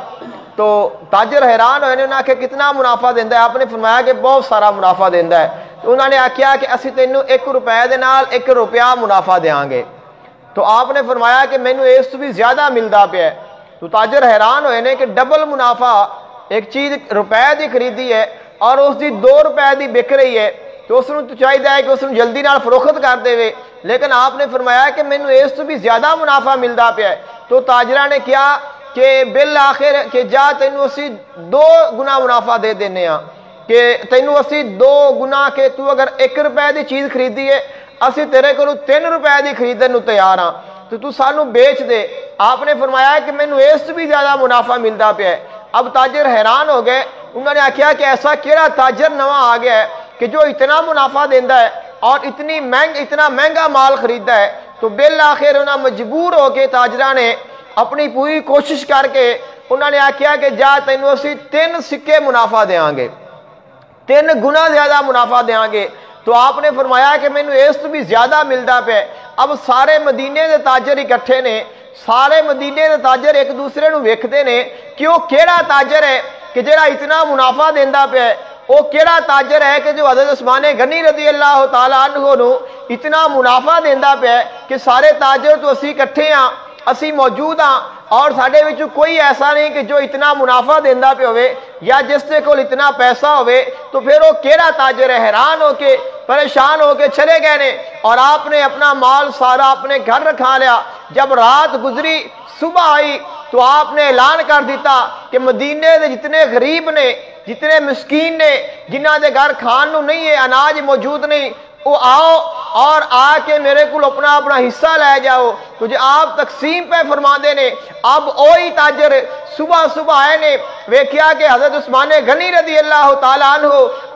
تو تاجر حیران ہوئے، انہوں نے آکھیا کتنا منافع دیندا ہے؟ آپ نے فرمایا کہ بہت سارا منافع دیندا ہے۔ تو انہوں نے آکھیا کہ اسی تینوں 1 روپے دے نال 1 روپیہ منافع دیاں گے۔ تو آپ نے فرمایا کہ مینوں اس تو بھی زیادہ ملدا پیا ہے۔ تو تاجر حیران ہوئے نے کہ ڈبل منافع، ایک چیز روپے دی خریدی ہے اور اس دی 2 روپے دی بک رہی ہے، تو اس نو تو چاہیے ہے کہ اس نو جلدی نال فروخت کر دے، لیکن آپ نے فرمایا کہ مینوں اس تو بھی زیادہ منافع ملدا پیا ہے۔ تو تاجراں نے کیا کہ بالآخر کہ جا تینوں اسی 2 گنا منافع دے دینے ہاں، کہ تینوں اسی 2 گنا، کہ تو اگر 1 روپے دی چیز خریدی ہے، اسی تیرے کو 3 روپے دی خریدن نو تیار ہاں، تو سانو بیچ دے۔ آپ نے فرمایا کہ مینوں اس سے بھی زیادہ منافع ملدا پیا ہے۔ اب تاجر حیران ہو گئے، انہوں نے آکھیا کہ ایسا کیڑا تاجر نواں آ گیا ہے کہ جو اتنا منافع دیندا ہے اور اتنا مہنگا مال خریدتا ہے۔ تو بالآخر انہاں مجبور ہو کے تاجراں نے اپنی پوری کوشش کر کے انہوں نے آکھیا کہ جا تینوں اسی 3 سکے منافع دیاں گے، 3 گنا زیادہ منافع دیاں گے۔ تو آپ نے فرمایا کہ مینوں اس تو بھی زیادہ ملدا پیا۔ اب سارے مدینے دے تاجر اکٹھے نے، سارے مدینے دے تاجر ایک دوسرے نو ویکھدے نے کہ وہ کیڑا تاجر ہے کہ جڑا اتنا منافع دیندا پیا ہے۔ وہ کیڑا تاجر ہے کہ جو حضرت عثمان غنی رضی اللہ تعالیٰ عنہ نو اتنا منافع دیندا پیا کہ سارے تاجر تو اسی کٹھے ہاں، اسی موجود ہاں، اور ساڈے وچوں کوئی ایسا نہیں کہ جو اتنا منافع دیندا پیا ہوئے یا جس دے کول اتنا پیسہ ہوئے، تو پھر وہ کیڑا تاجر ہے؟ حیران ہو کے پریشان ہو کے چلے گئے نے، اور آپ نے اپنا مال سارا اپنے گھر رکھا لیا۔ جب رات گزری، صبح آئی، تو آپ نے اعلان کر دیتا کہ مدینے دے جتنے غریب نے، جتنے مسکین نے، جنہاں دے گھر کھان نو نہیں ہے، اناج موجود نہیں، وہ آؤ اور آ کے میرے کو اپنا اپنا حصہ لے جاؤ۔ تو جو آپ تقسیم پہ فرما دے نے، اب اوہی تاجر صبح صبح آئے نے، ویکھیا کہ حضرت عثمان غنی رضی اللہ تعالیٰ عنہ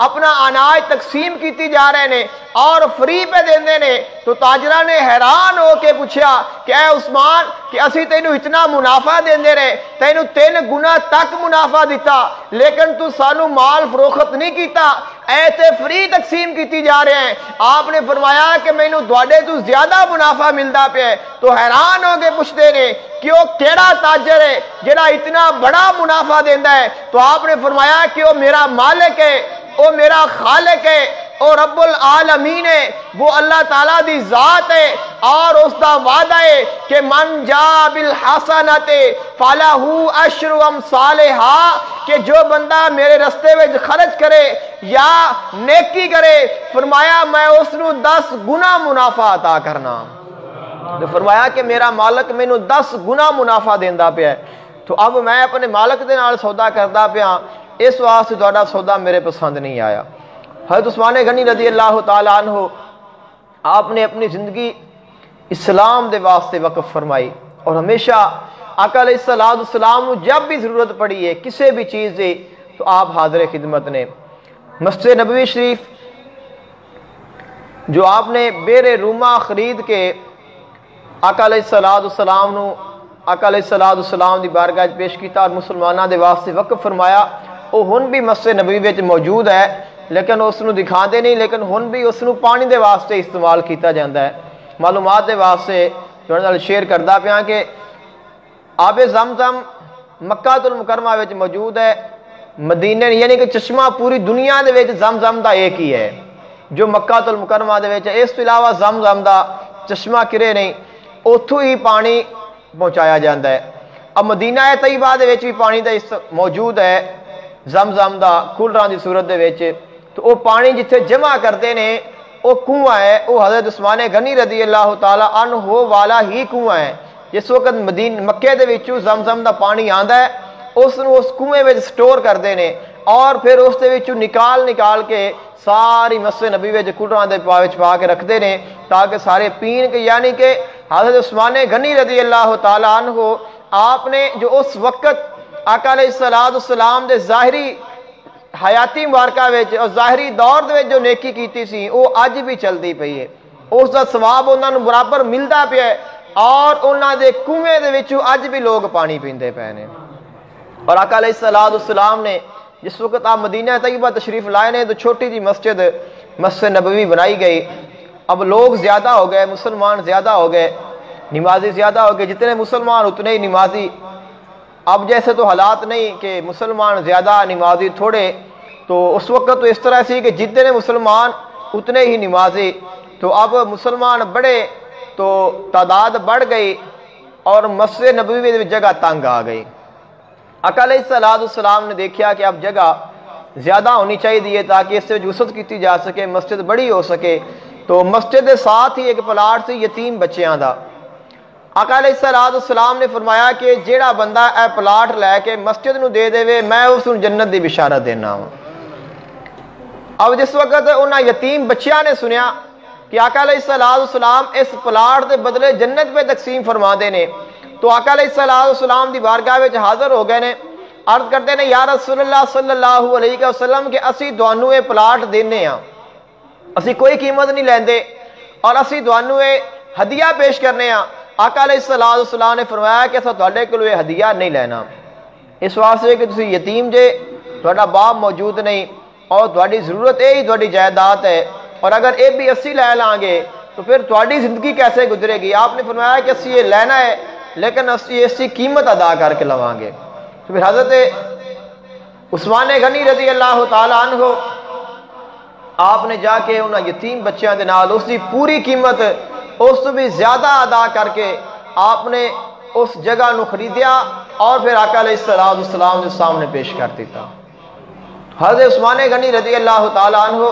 اپنا اناج تقسیم کیتی جا رہے نے اور فری پہ دیندے نے۔ تو تاجرہ نے حیران ہو کے پوچھا کہ اے عثمان، کہ اسی تینوں اتنا منافع دیندے رہے، تینوں 3 گنا تک منافع دیتا، لیکن تو سانو مال فروخت نہیں کیتا، اے تے فری تقسیم کیتی جا رہے ہیں۔ آپ نے فرمایا کہ مینوں تواڈے تو زیادہ منافع ملدا پیا ہے۔ تو حیران ہو کے پوچھتے نے کہ وہ کیڑا تاجر ہے جڑا اتنا بڑا منافع دیندا ہے؟ تو آپ نے فرمایا کہ وہ میرا مالک ہے، وہ میرا خالق ہے، او رب العالمین ہے، وہ اللہ تعالیٰ دی ذات ہے، اور اس دا وعدہ ہے کہ من جا بالحسنت فلہ عشر امثالہا، کہ جو بندہ میرے رستے میں خرچ کرے یا نیکی کرے، فرمایا میں اس نو 10 گنا منافع عطا کرنا۔ تو فرمایا کہ میرا مالک مینو 10 گنا منافع دیندا پیا ہے، تو اب میں اپنے مالک دے نال سودا کردا پیا، اس واسطے تہاڈا سودا میرے پسند نہیں آیا۔ حضرت عثمان غنی رضی اللہ تعالیٰ عنہ آپ نے اپنی زندگی اسلام دے واسطے وقف فرمائی، اور ہمیشہ آقا علیہ السلام کو جب بھی ضرورت پڑی ہے کسی بھی چیز دی تو آپ حاضر خدمت نے۔ مسجد نبوی شریف جو آپ نے بیر روما خرید کے آقا علیہ السلام نو آقا علیہ السلام دی بارگاہ پیش کیتا اور مسلمانہ دے واسطے وقف فرمایا، وہ ہن بھی مسجد نبوی وچ موجود ہے، لیکن اس نو دکھا دے نہیں، لیکن ہن بھی اس نو پانی دے واسطے استعمال کیتا جاندہ ہے۔ معلومات دے واسطے جو شیئر کردہ پیا کہ آب زمزم مکہ المکرمہ وچ موجود ہے، مدینے یعنی کہ چشمہ پوری دنیا دے وچ زمزم دا ایک ہی ہے جو مکہ المکرمہ دے وچ ہے، اس تو علاوہ زمزم دا چشمہ کرے نہیں، اتھوں ہی پانی پہنچایا جاندہ ہے۔ اب مدینہ طیبہ دے وچ بھی پانی دا موجود ہے زمزم دا کولراں دی صورت دے وچ، تو وہ پانی جتھے جمع کرتے نے وہ کنواں ہے، وہ حضرت عثمان غنی رضی اللہ تعالیٰ عنہ والا ہی کنواں ہے۔ جس وقت مکے دے وچوں زمزم دا پانی آندا ہے، اس کنویں وچ سٹور کردے نے، اور پھر اس دے وچوں نکال کے ساری مسجد نبی وچ کولراں دے وچ پا کے رکھدے نے تاکہ سارے پین کے، یعنی کہ حضرت عثمان غنی رضی اللہ تعالیٰ عنہ آپ نے جو اس وقت آقا علیہ السلام دے ظاہری حیاتی مبارکہ وچ اور ظاہری دور دے وچ جو نیکی کیتی سی وہ اج بھی چلدی پئی ہے، اس دا ثواب انہاں نوں برابر ملدا پیا ہے، اور انہاں دے کنویں دے وچوں اج بھی لوگ پانی پیندے پے نے۔ اور آقا علیہ السلام نے جس وقت آپ مدینہ طیبہ تشریف لائے نے تو چھوٹی جی مسجد نبوی بنائی گئی۔ اب لوگ زیادہ ہو گئے، مسلمان زیادہ ہو گئے، نمازی زیادہ ہو گئے، جتنے مسلمان اتنے ہی نمازی۔ اب جیسے تو حالات نہیں کہ مسلمان زیادہ نمازی تھوڑے، تو اس وقت تو اس طرح سی کہ جتنے مسلمان اتنے ہی نمازی، تو اب مسلمان بڑھے تو تعداد بڑھ گئی اور مسجد نبوی میں جگہ تنگ آ گئی۔ آقا علیہ السلام نے دیکھا کہ اب جگہ زیادہ ہونی چاہیے تاکہ اس سے وسعت کی جا سکے، مسجد بڑی ہو سکے، تو مسجد کے ساتھ ہی ایک پلاٹ سی یتیم بچیاں دا۔ آقا علیہ السلام نے فرمایا کہ جیڑا بندہ اے پلاٹ لے کے مسجد نو دے دے میں اس نو جنت دی بشارت دینا ہوں۔ اب جس وقت انہاں یتیم بچیاں نے سنیا کہ آقا علیہ السلام اس پلاٹ دے بدلے جنت پہ تقسیم فرما دے نے، تو آقا علیہ السلام دی بارگاہ وچ حاضر ہو گئے نے، عرض کرتے ہیں یا رسول اللہ صلی اللہ علیہ وسلم کہ اسی دوانوں اے پلاٹ دینے ہاں، اسی کوئی قیمت نہیں لیندے اور اسی دوانوں اے ہدیہ پیش کرنے ہاں۔ آقا علیہ السلام نے فرمایا کہ اسا تہاڈے کولوں اے ہدیہ نہیں لینا، اس واسطے کہ تسی یتیم جے، تہاڈا باپ موجود نہیں اور تہاڈی ضرورت اے ہی تہاڈی جائیداد ہے، اور اگر اے بھی اسی لے لیں گے تو پھر تہاڈی زندگی کیسے گزرے گی؟ آپ نے فرمایا کہ اسی یہ لینا ہے لیکن اسی قیمت ادا کر کے لواں گے۔ تو پھر حضرت عثمان غنی رضی اللہ تعالیٰ عنہ آپ نے جا کے انہاں یتیم بچیاں دے نال اس دی پوری قیمت اس تو بھی زیادہ ادا کر کے آپ نے اس جگہ نو خریدیا اور پھر آقا علیہ السلام کے سامنے پیش کر دیتا۔ حضرت عثمان غنی رضی اللہ تعالیٰ عنہ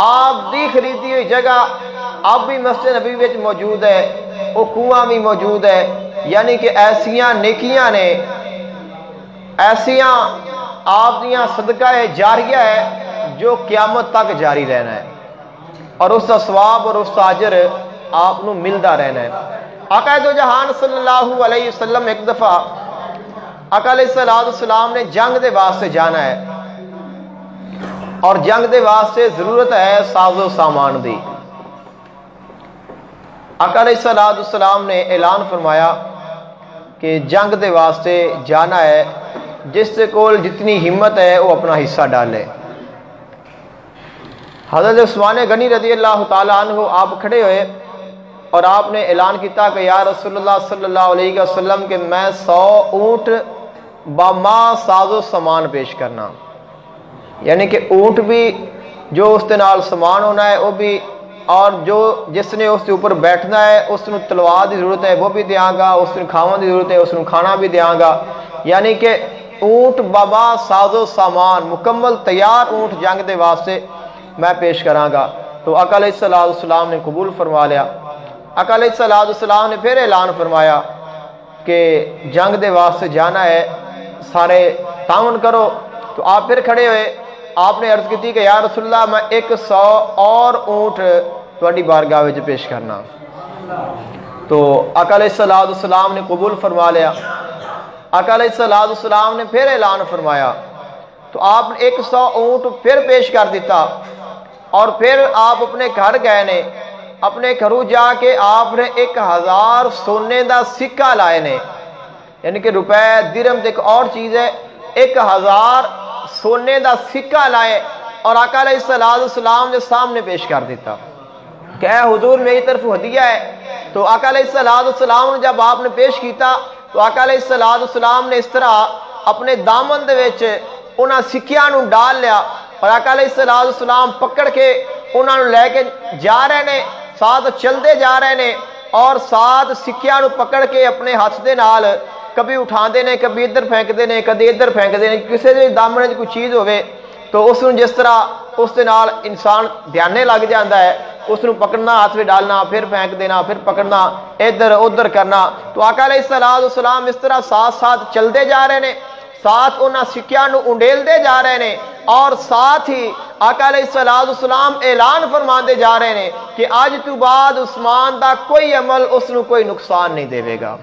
آپ دی خریدی ہوئی جگہ اب بھی مسجد نبی وچ موجود ہے، وہ کنواں بھی موجود ہے، یعنی کہ ایسیاں نیکیاں نے، ایسیاں آپ دیاں صدقہ جاریہ ہے جو قیامت تک جاری رہنا ہے، اور اس کا ثواب اور اس کا اجر آپ نو ملدا رہنا ہے۔ آقا دو جہان صلی اللہ علیہ وسلم ایک دفعہ آقا علیہ السلام نے جنگ دے واسطے جانا ہے، اور جنگ دے واسطے ضرورت ہے ساز و سامان دی۔ آقا علیہ السلام نے اعلان فرمایا کہ جنگ دے واسطے جانا ہے، جس سے کول جتنی ہمت ہے وہ اپنا حصہ ڈالے۔ حضرت عثمان غنی رضی اللہ تعالیٰ عنہ آپ کھڑے ہوئے اور آپ نے اعلان کیتا کہ یا رسول اللہ صلی اللہ علیہ وسلم کہ میں 100 اونٹ باما ساز و سامان پیش کرنا، یعنی کہ اونٹ بھی جو اس کے نال سامان ہونا ہے وہ بھی، اور جو جس نے اس کے اوپر بیٹھنا ہے اس نے تلوار دی ضرورت ہے وہ بھی دیاں گا، اس نے کھاواں دی ضرورت ہے اس نے کھانا بھی دیاں گا، یعنی کہ اونٹ باما ساز و سامان مکمل تیار اونٹ جنگ دے واسطے میں پیش کراں گا۔ تو آقا علیہ السلام نے قبول فرما لیا۔ آقا علیہ السلام نے پھر اعلان فرمایا کہ جنگ دے واسطے جانا ہے، سارے تعاون کرو۔ تو آپ پھر کھڑے ہوئے، آپ نے عرض کی کہ یا رسول اللہ میں 100 اور اونٹ تہاڈی بارگاہ وچ پیش کرنا۔ تو آقا علیہ السلام نے قبول فرما لیا۔ آقا علیہ السلام نے پھر اعلان فرمایا، تو آپ نے 100 اونٹ پھر پیش کر دیتا، اور پھر آپ اپنے گھر گئے نے، اپنے گھروں جا کے آپ نے 1000 سونے دا سکہ لائے نے، یعنی کہ روپے درہم ایک اور چیز ہے، 1000 سونے دا سکہ لائے اور آقا علیہ السلام نے سامنے پیش کر دیتا کہ اے حضور میری طرف ہدیہ ہے۔ تو آقا علیہ السلام نے جب آپ نے پیش کیتا تو آقا علیہ السلام نے اس طرح اپنے دامن دے وچ انہاں سکیاں نو ڈال لیا، اور آقا علیہ السلام پکڑ کے انہاں نو لے کے جا رہے نے، ساتھ چلدے جا رہے نے، اور ساتھ سکیاں نو پکڑ کے اپنے ہاتھ دے نال کبھی اٹھاندے نے، کبھی ادھر پھینکدے نے، کبھی ادھر پھینکدے نے، کسی دے دامن وچ کوئی چیز ہوے تو اس نو جس طرح اس دے نال انسان دھیانے لگ جاندا ہے، اس نو پکڑنا، ہاتھ میں ڈالنا، پھر پھینک دینا، پھر پکڑنا، ادھر ادھر کرنا۔ تو آقا علیہ السلام اس طرح ساتھ ساتھ چلدے جا رہے نے، ساتھ انہاں سکیاں نو انڈیل دے جا رہے نے، اور ساتھ ہی آقا علیہ السلام اعلان فرماندے جا رہے نے کہ آج تو بعد عثمان دا کوئی عمل اس نو کوئی نقصان نہیں دے گا،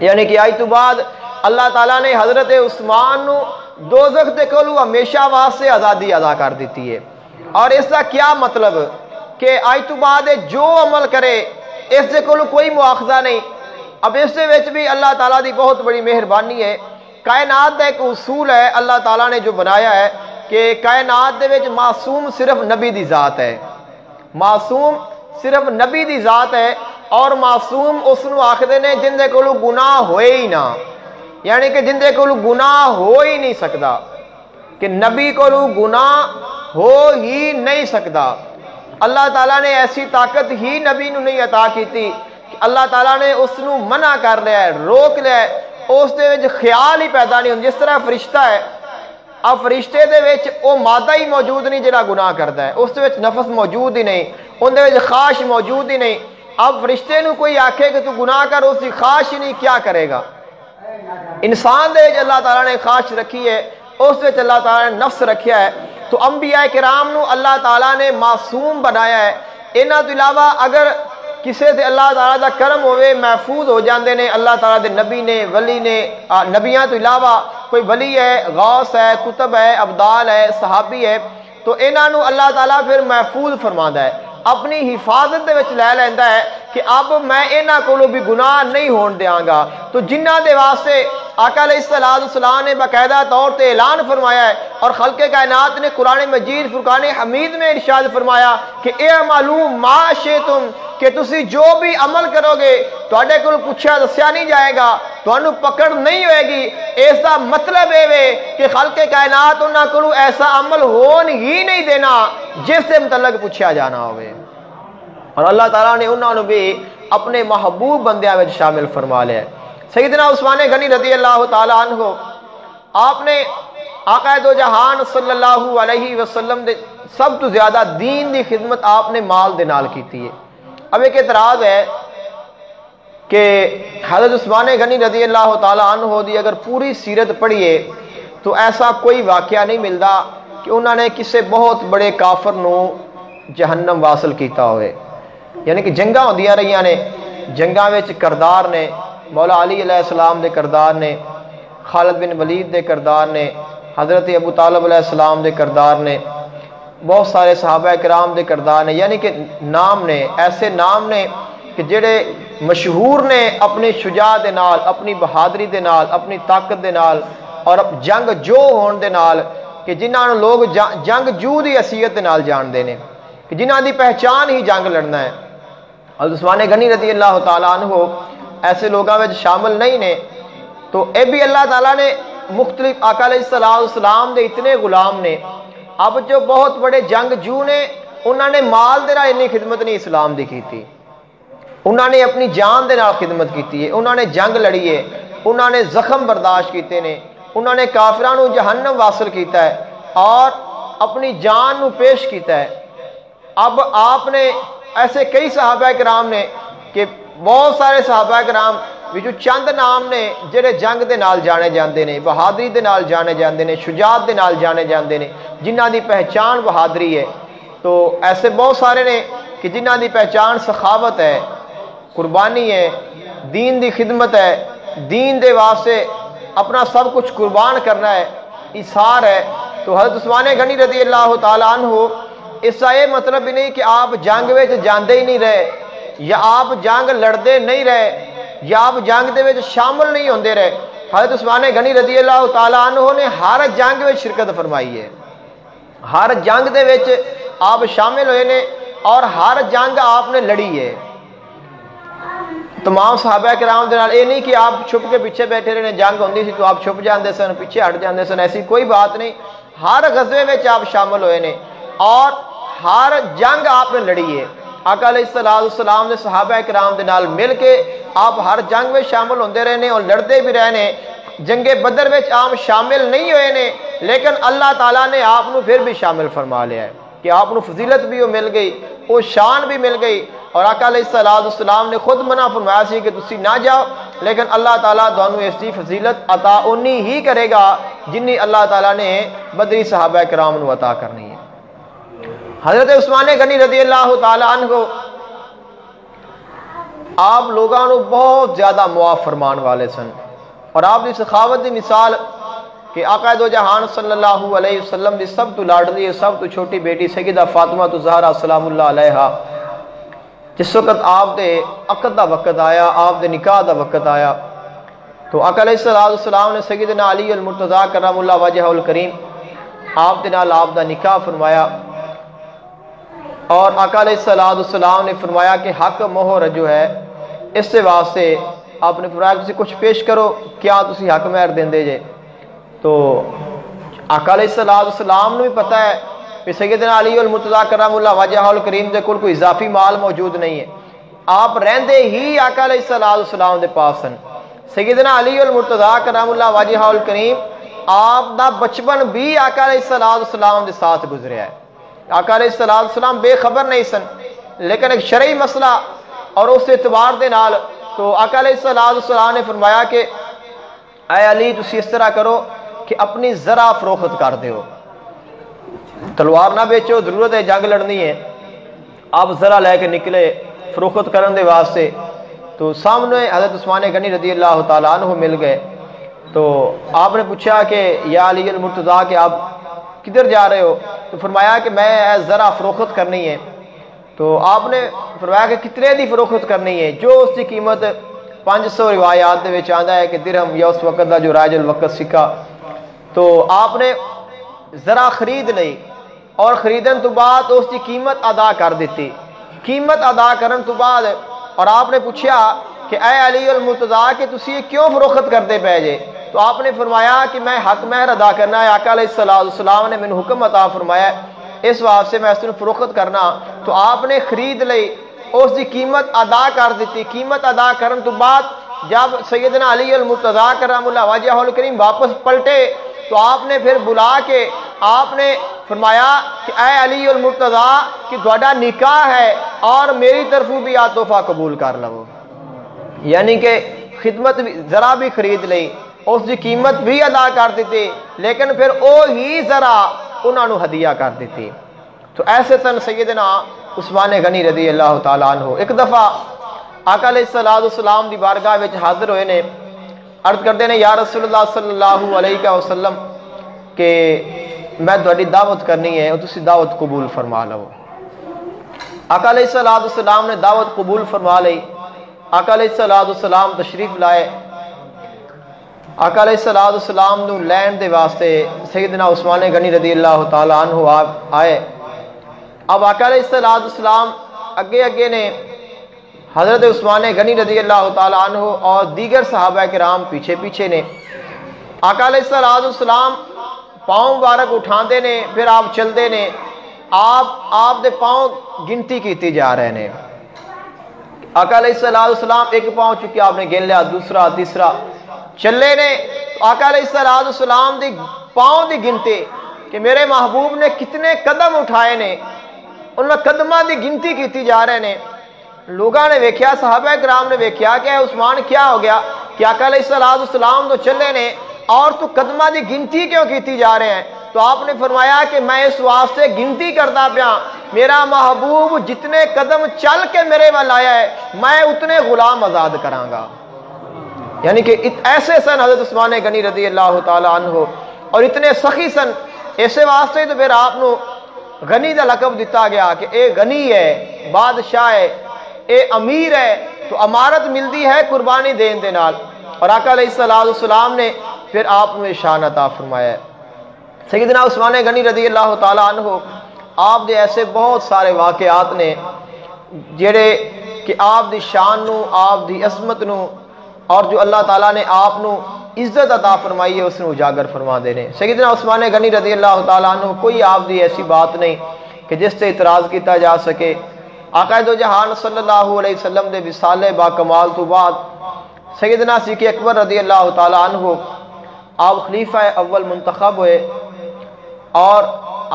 یعنی کہ آج تو بعد اللہ تعالیٰ نے حضرت عثمان نو دوزخ دے کولو ہمیشہ واسطے آزادی ادا کر دیتی ہے۔ اور اس کا کیا مطلب کہ آج تو بعد جو عمل کرے اس دے کولو کوئی مواخذہ نہیں۔ اب اس دے وچ بھی اللہ تعالیٰ دی بہت بڑی مہربانی ہے۔ کائنات دا ایک اصول ہے اللہ تعالیٰ نے جو بنایا ہے کہ کائنات دے وچ معصوم صرف نبی دی ذات ہے، معصوم صرف نبی دی ذات ہے، اور معصوم اس نو آکھدے نے جن دے کولو گناہ ہوئے ہی نہ، یعنی کہ جن دے کولو گناہ ہو ہی نہیں سکتا، کہ نبی کولو گناہ ہو ہی نہیں سکتا۔ اللہ تعالیٰ نے ایسی طاقت ہی نبی نو نہیں عطا کیتی کہ اللہ تعالیٰ نے اس نو منع کر لیا ہے، روک لیا ہے، اس دے وچ خیال ہی پیدا نہیں ہوں۔ جس طرح فرشتہ ہے، اب فرشتے دے وچ او مادہ ہی موجود نہیں جڑا گناہ کرتا ہے، اس دے وچ نفس موجود ہی نہیں، ان دے وچ خواہش موجود ہی نہیں۔ اب فرشتے نو کوئی آکھے کہ تو گناہ کر، اس کی خواہش ہی نہیں، کیا کرے گا؟ انسان دے وچ اللہ تعالیٰ نے خواہش رکھی ہے، اس وچ اللہ تعالیٰ نے نفس رکھیا ہے۔ تو انبیاء کرام نو اللہ تعالیٰ نے معصوم بنایا ہے۔ انہاں تو علاوہ اگر کسے سے اللہ تعالیٰ دا کرم ہوئے محفوظ ہو جاندے نے، اللہ تعالیٰ دے نبی نے، ولی نے، نبیاں تو علاوہ کوئی ولی ہے، غوث ہے، کتب ہے، ابدال ہے، صحابی ہے، تو انہاں نو اللہ تعالیٰ پھر محفوظ فرماندا ہے، اپنی حفاظت دے وچ لے لیندا ہے کہ اب میں انہاں کولوں بھی گناہ نہیں ہون دیاں گا۔ تو جنہاں دے واسطے آقا علیہ السلام نے باقاعدہ طور تے اعلان فرمایا ہے، اور خلق کائنات نے قرآن مجید فرقان حمید میں ارشاد فرمایا کہ اے معلوم ما شئتم، کہ تسی جو بھی عمل کرو گے تواڈے کول پوچھا دسیا نہیں جائے گا، تانوں پکڑ نہیں ہوئے گی، اس دا مطلب ہے کہ خلق کائنات انہاں کو ایسا عمل ہون ہی نہیں دینا جس سے متعلق پوچھا جانا ہوئے۔ اور اللہ تعالیٰ نے انہوں نے بھی اپنے محبوب بندیاں میں شامل فرما لیا ہے۔ سیدنا عثمان غنی رضی اللہ تعالیٰ عنہ، آپ نے آقا دو جہان صلی اللہ علیہ وسلم دے سب تو زیادہ دین دی خدمت آپ نے مال دے نال کیتی ہے۔ اب ایک اعتراض ہے کہ حضرت عثمان غنی رضی اللہ تعالیٰ عنہ دی اگر پوری سیرت پڑھیے تو ایسا کوئی واقعہ نہیں ملتا کہ انہوں نے کسی بہت بڑے کافر نو جہنم واصل کیتا ہوئے۔ یعنی کہ جنگاں ہوندیاں رہیاں نے، جنگاں وچ کردار نے، مولا علی علیہ السلام دے کردار نے، خالد بن ولید دے کردار نے، حضرت ابو طالب علیہ السلام دے کردار نے، بہت سارے صحابہ کرام دے کردار نے، یعنی کہ نام نے، ایسے نام نے کہ جڑے مشہور نے اپنی شجاعت دے نال، اپنی بہادری دے نال، اپنی طاقت دے نال اور جنگ جو ہون دے نال، کہ جنہاں نوں لوگ جنگ جو دی حیثیت دے نال جان دے نے، کہ جنہاں دی پہچان ہی جنگ لڑنا ہے۔ حضرت عثمان غنی رضی اللہ تعالیٰ عنہ ایسے لوگاں میں شامل نہیں نے، تو اے بھی اللہ تعالیٰ نے مختلف آقا علیہ السلام دے اتنے غلام نے، اب جو بہت بڑے جنگ جو نے انہوں نے مال دے نال اتنی خدمت نہیں اسلام دی کی تھی، انہوں نے اپنی جان دے نال خدمت کی ہے، انہوں نے جنگ لڑی ہے، انہوں نے زخم برداشت کیتے نے، انہوں نے کافراں نوں جہنم واصل کیتا ہے اور اپنی جان نو پیش کیتا ہے۔ اب آپ نے ایسے کئی صحابہ کرام نے کہ بہت سارے صحابہ کرام جو چند نام نے جڑے جنگ دے نال جانے جاندے نے، بہادری دے نال جانے جاندے نے، شجاعت دے نال جانے جاندے نے، جنہاں دی پہچان بہادری ہے۔ تو ایسے بہت سارے نے کہ جنہاں دی پہچان سخاوت ہے، قربانی ہے، دین دی خدمت ہے، دین دے واسطے اپنا سب کچھ قربان کرنا ہے، ایثار ہے۔ تو حضرت عثمان غنی رضی اللہ تعالیٰ عنہ اس کا یہ مطلب بھی نہیں کہ آپ جنگ وچ جاندے ہی نہیں رہے، یا آپ جنگ لڑدے نہیں رہے، یا آپ جنگ دے وچ شامل نہیں ہوندے رہے۔ حضرت عثمان غنی رضی اللہ تعالیٰ عنہ نے ہر جنگ وچ شرکت فرمائی ہے، ہر جنگ دے وچ آپ شامل ہوئے نے اور ہر جنگ آپ نے لڑی ہے۔ تمام صحابہ کرام دے نال اے نہیں کہ آپ چھپ کے پیچھے بیٹھے رہے، جنگ ہوندی سی تو آپ چھپ جاندے سن، پیچھے ہٹ جاندے سن، ایسی کوئی بات نہیں۔ ہر غزوے وچ آپ شامل ہوئے نے اور ہر جنگ آپ نے لڑی ہے۔ آقا علیہ السلام نے صحابہ کرام دے نال مل کے آپ ہر جنگ میں شامل ہوندے رہے نے اور لڑتے بھی رہے نے۔ جنگ بدر میں آپ شامل نہیں ہوئے نے، لیکن اللہ تعالیٰ نے آپ نو پھر بھی شامل فرما لیا ہے کہ آپ نو فضیلت بھی مل گئی، وہ شان بھی مل گئی۔ اور آقا علیہ السلام نے خود منع فرمایا سی کہ تسی نہ جاؤ، لیکن اللہ تعالیٰ تانوں اس کی فضیلت عطا انی ہی کرے گا جنی اللہ تعالیٰ نے بدری صحابہ کرام نو عطا کرنی ہے۔ حضرت عثمان غنی رضی اللہ تعالیٰ عنہ آپ لوگاں نو بہت زیادہ معاف فرمان والے سن، اور آپ دی سخاوت دی مثال کہ آقا دو جہان صلی اللہ علیہ وسلم دی سب تو لاڈلی سب تو چھوٹی بیٹی سیدہ فاطمہ الزہرا سلام اللہ علیہا، جس وقت آپ دے عقد دا وقت آیا، آپ دے نکاح دا وقت آیا، تو آقا علیہ السلام نے سیدنا علی المرتضیٰ کرم اللہ وجہہ الکریم آپ دے نال آپ دا نکاح فرمایا، اور آقا علیہ السلام نے فرمایا کہ حق مہر جو ہے اس سے واسطے آپ نے فرمایا کسی کچھ پیش کرو، کیا تسی حق مہر دیندے جے؟ تو آقا علیہ السلام نے بھی پتہ ہے کہ سیدنا علی المرتضیٰ کرم اللہ وجہہ الکریم دے کول کوئی اضافی مال موجود نہیں ہے، آپ رہندے ہی آقا علیہ السلام دے پاس سن۔ سیدنا علی المرتضیٰ کرم اللہ وجہہ الکریم آپ دا بچپن بھی آقا علیہ السلام دے ساتھ گزریا ہے۔ آقا علیہ السلام بے خبر نہیں سن، لیکن ایک شرعی مسئلہ اور اس اعتبار دے نال تو آقا علیہ السلام نے فرمایا کہ اے علی تسی اس طرح کرو کہ اپنی ذرا فروخت کر دیو، تلوار نہ بیچو، ضرورت ہے جنگ لڑنی ہے، آپ ذرا لے کے نکلے فروخت کرن دے واسطے۔ تو سامنے حضرت عثمان غنی رضی اللہ تعالیٰ عنہ مل گئے، تو آپ نے پوچھا کہ یا علی المرتضیٰ کہ آپ کدھر جا رہے ہو؟ تو فرمایا کہ میں ذرا فروخت کرنی ہے۔ تو آپ نے فرمایا کہ کتنے دی فروخت کرنی ہے؟ جو اس کی قیمت 500 روایات دے وچ آندا ہے کہ درہم یا اس وقت دا جو رائج الوقت سکہ۔ تو آپ نے ذرا خرید لئی اور خریدن تو بعد اس کی قیمت ادا کر دیتی۔ قیمت ادا کرن تو بعد اور آپ نے پوچھا کہ اے علی المرتضیٰ کہ تسی یہ کیوں فروخت کرتے پے جے؟ تو آپ نے فرمایا کہ میں حق مہر ادا کرنا ہے، آقا علیہ السلام نے مینوں حکم عطا فرمایا اس واسطے میں اس کو فروخت کرنا، تو آپ نے خرید لئی، اس دی قیمت ادا کر دیتی۔ قیمت ادا کرن تو بعد جب سیدنا علی المرتضیٰ کرم اللہ وجہہ الکریم واپس پلٹے تو آپ نے پھر بلا کے آپ نے فرمایا کہ اے علی المرتضیٰ کہ تہاڈا نکاح ہے اور میری طرفوں بھی آ تحفہ قبول کر لو، یعنی کہ خدمت ذرا بھی خرید لئی، اس کی قیمت بھی ادا کر دیتی، لیکن پھر وہی ذرا انہوں نے ہدیہ کر دیتی۔ تو ایسے سن سیدنا عثمان غنی رضی اللہ تعالیٰ عنہ ایک دفعہ آقا علیہ السلام دی بارگاہ وچ حاضر ہوئے نے، عرض کردے نے یا رسول اللہ صلی اللہ علیہ وسلم کہ میں تہاڈی دعوت کرنی ہے اور تسی دعوت قبول فرما لو۔ آقا علیہ السلام نے دعوت قبول فرما لئی، آقا علیہ السلام تشریف لائے، آقا علیہ السلام نو لین دے واسطے سیدنا عثمان غنی رضی اللہ تعالیٰ عنہ آئے۔ اب آقا علیہ السلام اگے اگے نے، حضرت عثمان غنی رضی اللہ تعالیٰ عنہ اور دیگر صحابہ کرام پیچھے پیچھے نے۔ آقا علیہ السلام پاؤں مبارک اٹھاندے نے، پھر آپ چلدے نے، آپ دے پاؤں گنتی کیتی جا رہے نے۔ آقا علیہ السلام ایک پاؤں چکے آپ نے گن لیا، دوسرا تیسرا چلے نے، تو آقا علیہ السلام دی پاؤں دی گنتی کہ میرے محبوب نے کتنے قدم اٹھائے نے، انہاں قدماں دی گنتی کیتی جا رہے نے۔ لوگاں نے ویکھیا، صحابہ کرام نے ویکھیا کہ عثمان کیا ہو گیا کہ آقا علیہ السلام تو چلے نے اور تو قدماں دی گنتی کیوں کیتی جا رہے ہیں؟ تو آپ نے فرمایا کہ میں اس واسطے گنتی کرتا پیا، میرا محبوب جتنے قدم چل کے میرے وال آیا ہے میں اتنے غلام آزاد کراں گا۔ یعنی کہ ایسے سن حضرت عثمان غنی رضی اللہ تعالیٰ عنہ، اور اتنے سخی سن، ایسے واسطے تو پھر آپ نو غنی دا لقب دیتا گیا کہ اے غنی ہے، بادشاہ ہے، اے امیر ہے، تو امارت ملتی ہے قربانی دین دے نال۔ اور آقا علیہ السلام نے پھر آپ نے شان عطا فرمایا ہے۔ سیدنا عثمان غنی رضی اللہ تعالیٰ عنہ آپ دے ایسے بہت سارے واقعات نے جڑے کہ آپ دی شان نو، آپ دی عظمت نو، اور جو اللہ تعالیٰ نے آپ نو عزت عطا فرمائی ہے اس نے اجاگر فرما دینے۔ سیدنا عثمان غنی رضی اللہ تعالیٰ عنہ کوئی آپ دی ایسی بات نہیں کہ جس سے اعتراض کیتا جا سکے۔ آقا دو جہان صلی اللہ علیہ وسلم دے وصال با کمال تو بعد سیدنا صدیق اکبر رضی اللہ تعالیٰ عنہ آپ خلیفہ اول منتخب ہوئے، اور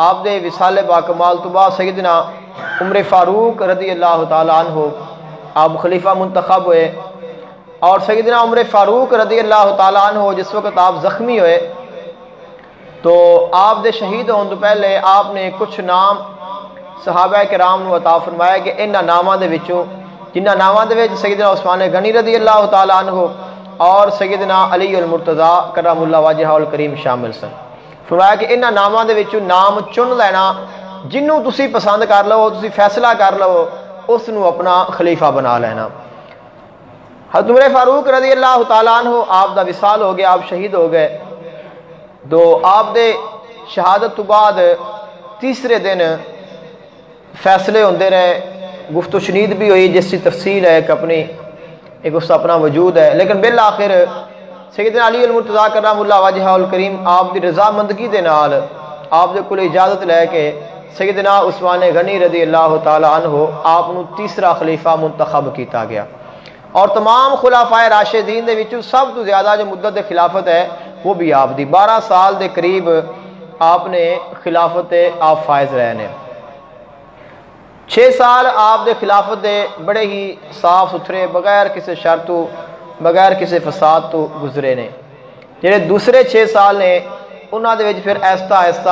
آپ دے وصال با کمال تو بعد سیدنا عمر فاروق رضی اللہ تعالیٰ عنہ آپ خلیفہ منتخب ہوئے، اور سیدنا عمر فاروق رضی اللہ تعالیٰ عنہ جس وقت آپ زخمی ہوئے تو آپ دے شہید ہونے تو پہلے آپ نے کچھ نام صحابہ کرام نو عطا فرمایا کہ انہاں ناماں دے وچوں جنہاں ناماں دے وچ سیدنا عثمان غنی رضی اللہ تعالیٰ عنہ اور سیدنا علی المرتضیٰ کرم اللہ وجہہ الکریم شامل سن۔ فرمایا کہ انہاں ناماں دے وچوں نام چن لینا، جنوں تسی پسند کر لو، تسی فیصلہ کر لو، اس نو اپنا خلیفہ بنا لینا۔ حضرت عمر فاروق رضی اللہ تعالیٰ عنہ آپ دا وصال ہو گیا، آپ شہید ہو گئے۔ تو آپ دے شہادت تو بعد تیسرے دن فیصلے ہوندے رہے، گفت و شنید بھی ہوئی جس کی تفصیل ہے ایک اس کا اپنا وجود ہے، لیکن بالآخر سیدنا علی المرتضیٰ کرم اللہ وجہہ الکریم آپ دی رضامندگی دے نال آپ دے کول اجازت لے کے سیدنا عثمان غنی رضی اللہ تعالیٰ عنہ آپ نو تیسرا خلیفہ منتخب کیتا گیا۔ اور تمام خلفائے راشدین دے وچوں سب تو زیادہ جو مدت خلافت ہے وہ بھی آپ دی 12 سال دے قریب آپ نے خلافت آپ فائز رہے نے۔ 6 سال آپ دے خلافت دے بڑے ہی صاف ستھرے، بغیر کسی شر تو، بغیر کسی فساد تو گزرے نے۔ جڑے دوسرے 6 سال نے انہاں دے وچ پھر آہستہ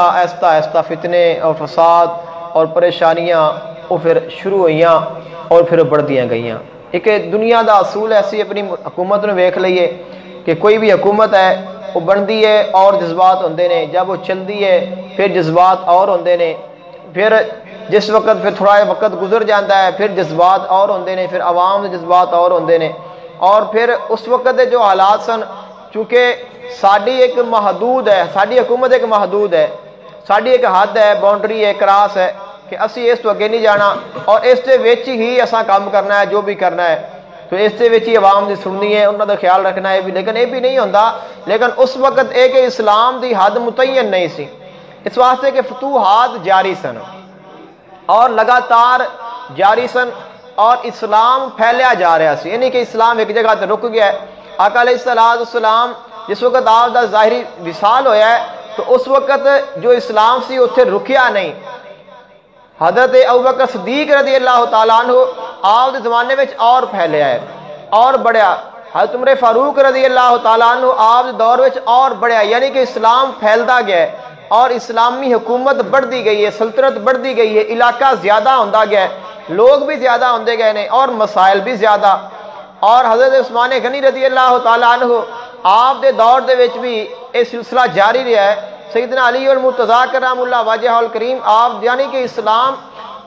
آہستہ فتنے اور فساد اور پریشانیاں وہ پھر شروع ہوئیاں اور پھر بڑھدیاں گئیاں۔ ایک دنیا دا اصول ایسی اپنی حکومت نے ویکھ لئیے کہ کوئی بھی حکومت ہے وہ بندی ہے اور جذبات ہوندے نے، جب وہ چلدی ہے پھر جذبات اور ہوندے نے، پھر جس وقت پھر تھوڑا وقت گزر جاتا ہے پھر جذبات اور ہوندے نے، پھر عوام دے جذبات اور ہوندے نے، اور پھر اس وقت دے جو حالات سن چونکہ ساڈی ایک محدود ہے، ساڈی حکومت ایک محدود ہے، ساڈی ایک حد ہے، باؤنڈری ہے، کراس ہے کہ اسی اس تو اگے نہیں جانا اور اس دے وچ ہی اساں کام کرنا ہے جو بھی کرنا ہے۔ تو اس دے وچ ہی عوام دی سننی ہے، انہاں دا خیال رکھنا ہے بھی، لیکن یہ بھی نہیں ہوندا۔ لیکن اس وقت یہ کہ اسلام دی حد متعین نہیں سی، اس واسطے کہ فتوحات جاری سن اور لگاتار جاری سن اور اسلام پھیلیا جا رہا سی، یعنی کہ اسلام ایک جگہ تے رک گیا ہے۔ آقا علیہ السلام جس وقت آپ دا ظاہری وصال ہویا ہے تو اس وقت جو اسلام سی اتنے رکیا نہیں۔ حضرت ابوبکر صدیق رضی اللہ تعالیٰ عنہ آپ دے زمانے میں اور پھیلیا ہے اور بڑھیا، حضرت عمر فاروق رضی اللہ تعالیٰ عنہ آپ دے دور میں اور بڑھیا، یعنی کہ اسلام پھیلتا گیا ہے اور اسلامی حکومت بڑھتی گئی ہے، سلطنت بڑھتی گئی ہے، علاقہ زیادہ ہوتا گیا ہے، لوگ بھی زیادہ ہوتے گئے ہیں اور مسائل بھی زیادہ۔ اور حضرت عثمان غنی رضی اللہ تعالیٰ عنہ آپ دے دور دے وچ بھی یہ سلسلہ جاری رہا ہے۔ سیدنا علی المرتضیٰ کرام اللہ وجہ الکریم آپ یعنی کہ اسلام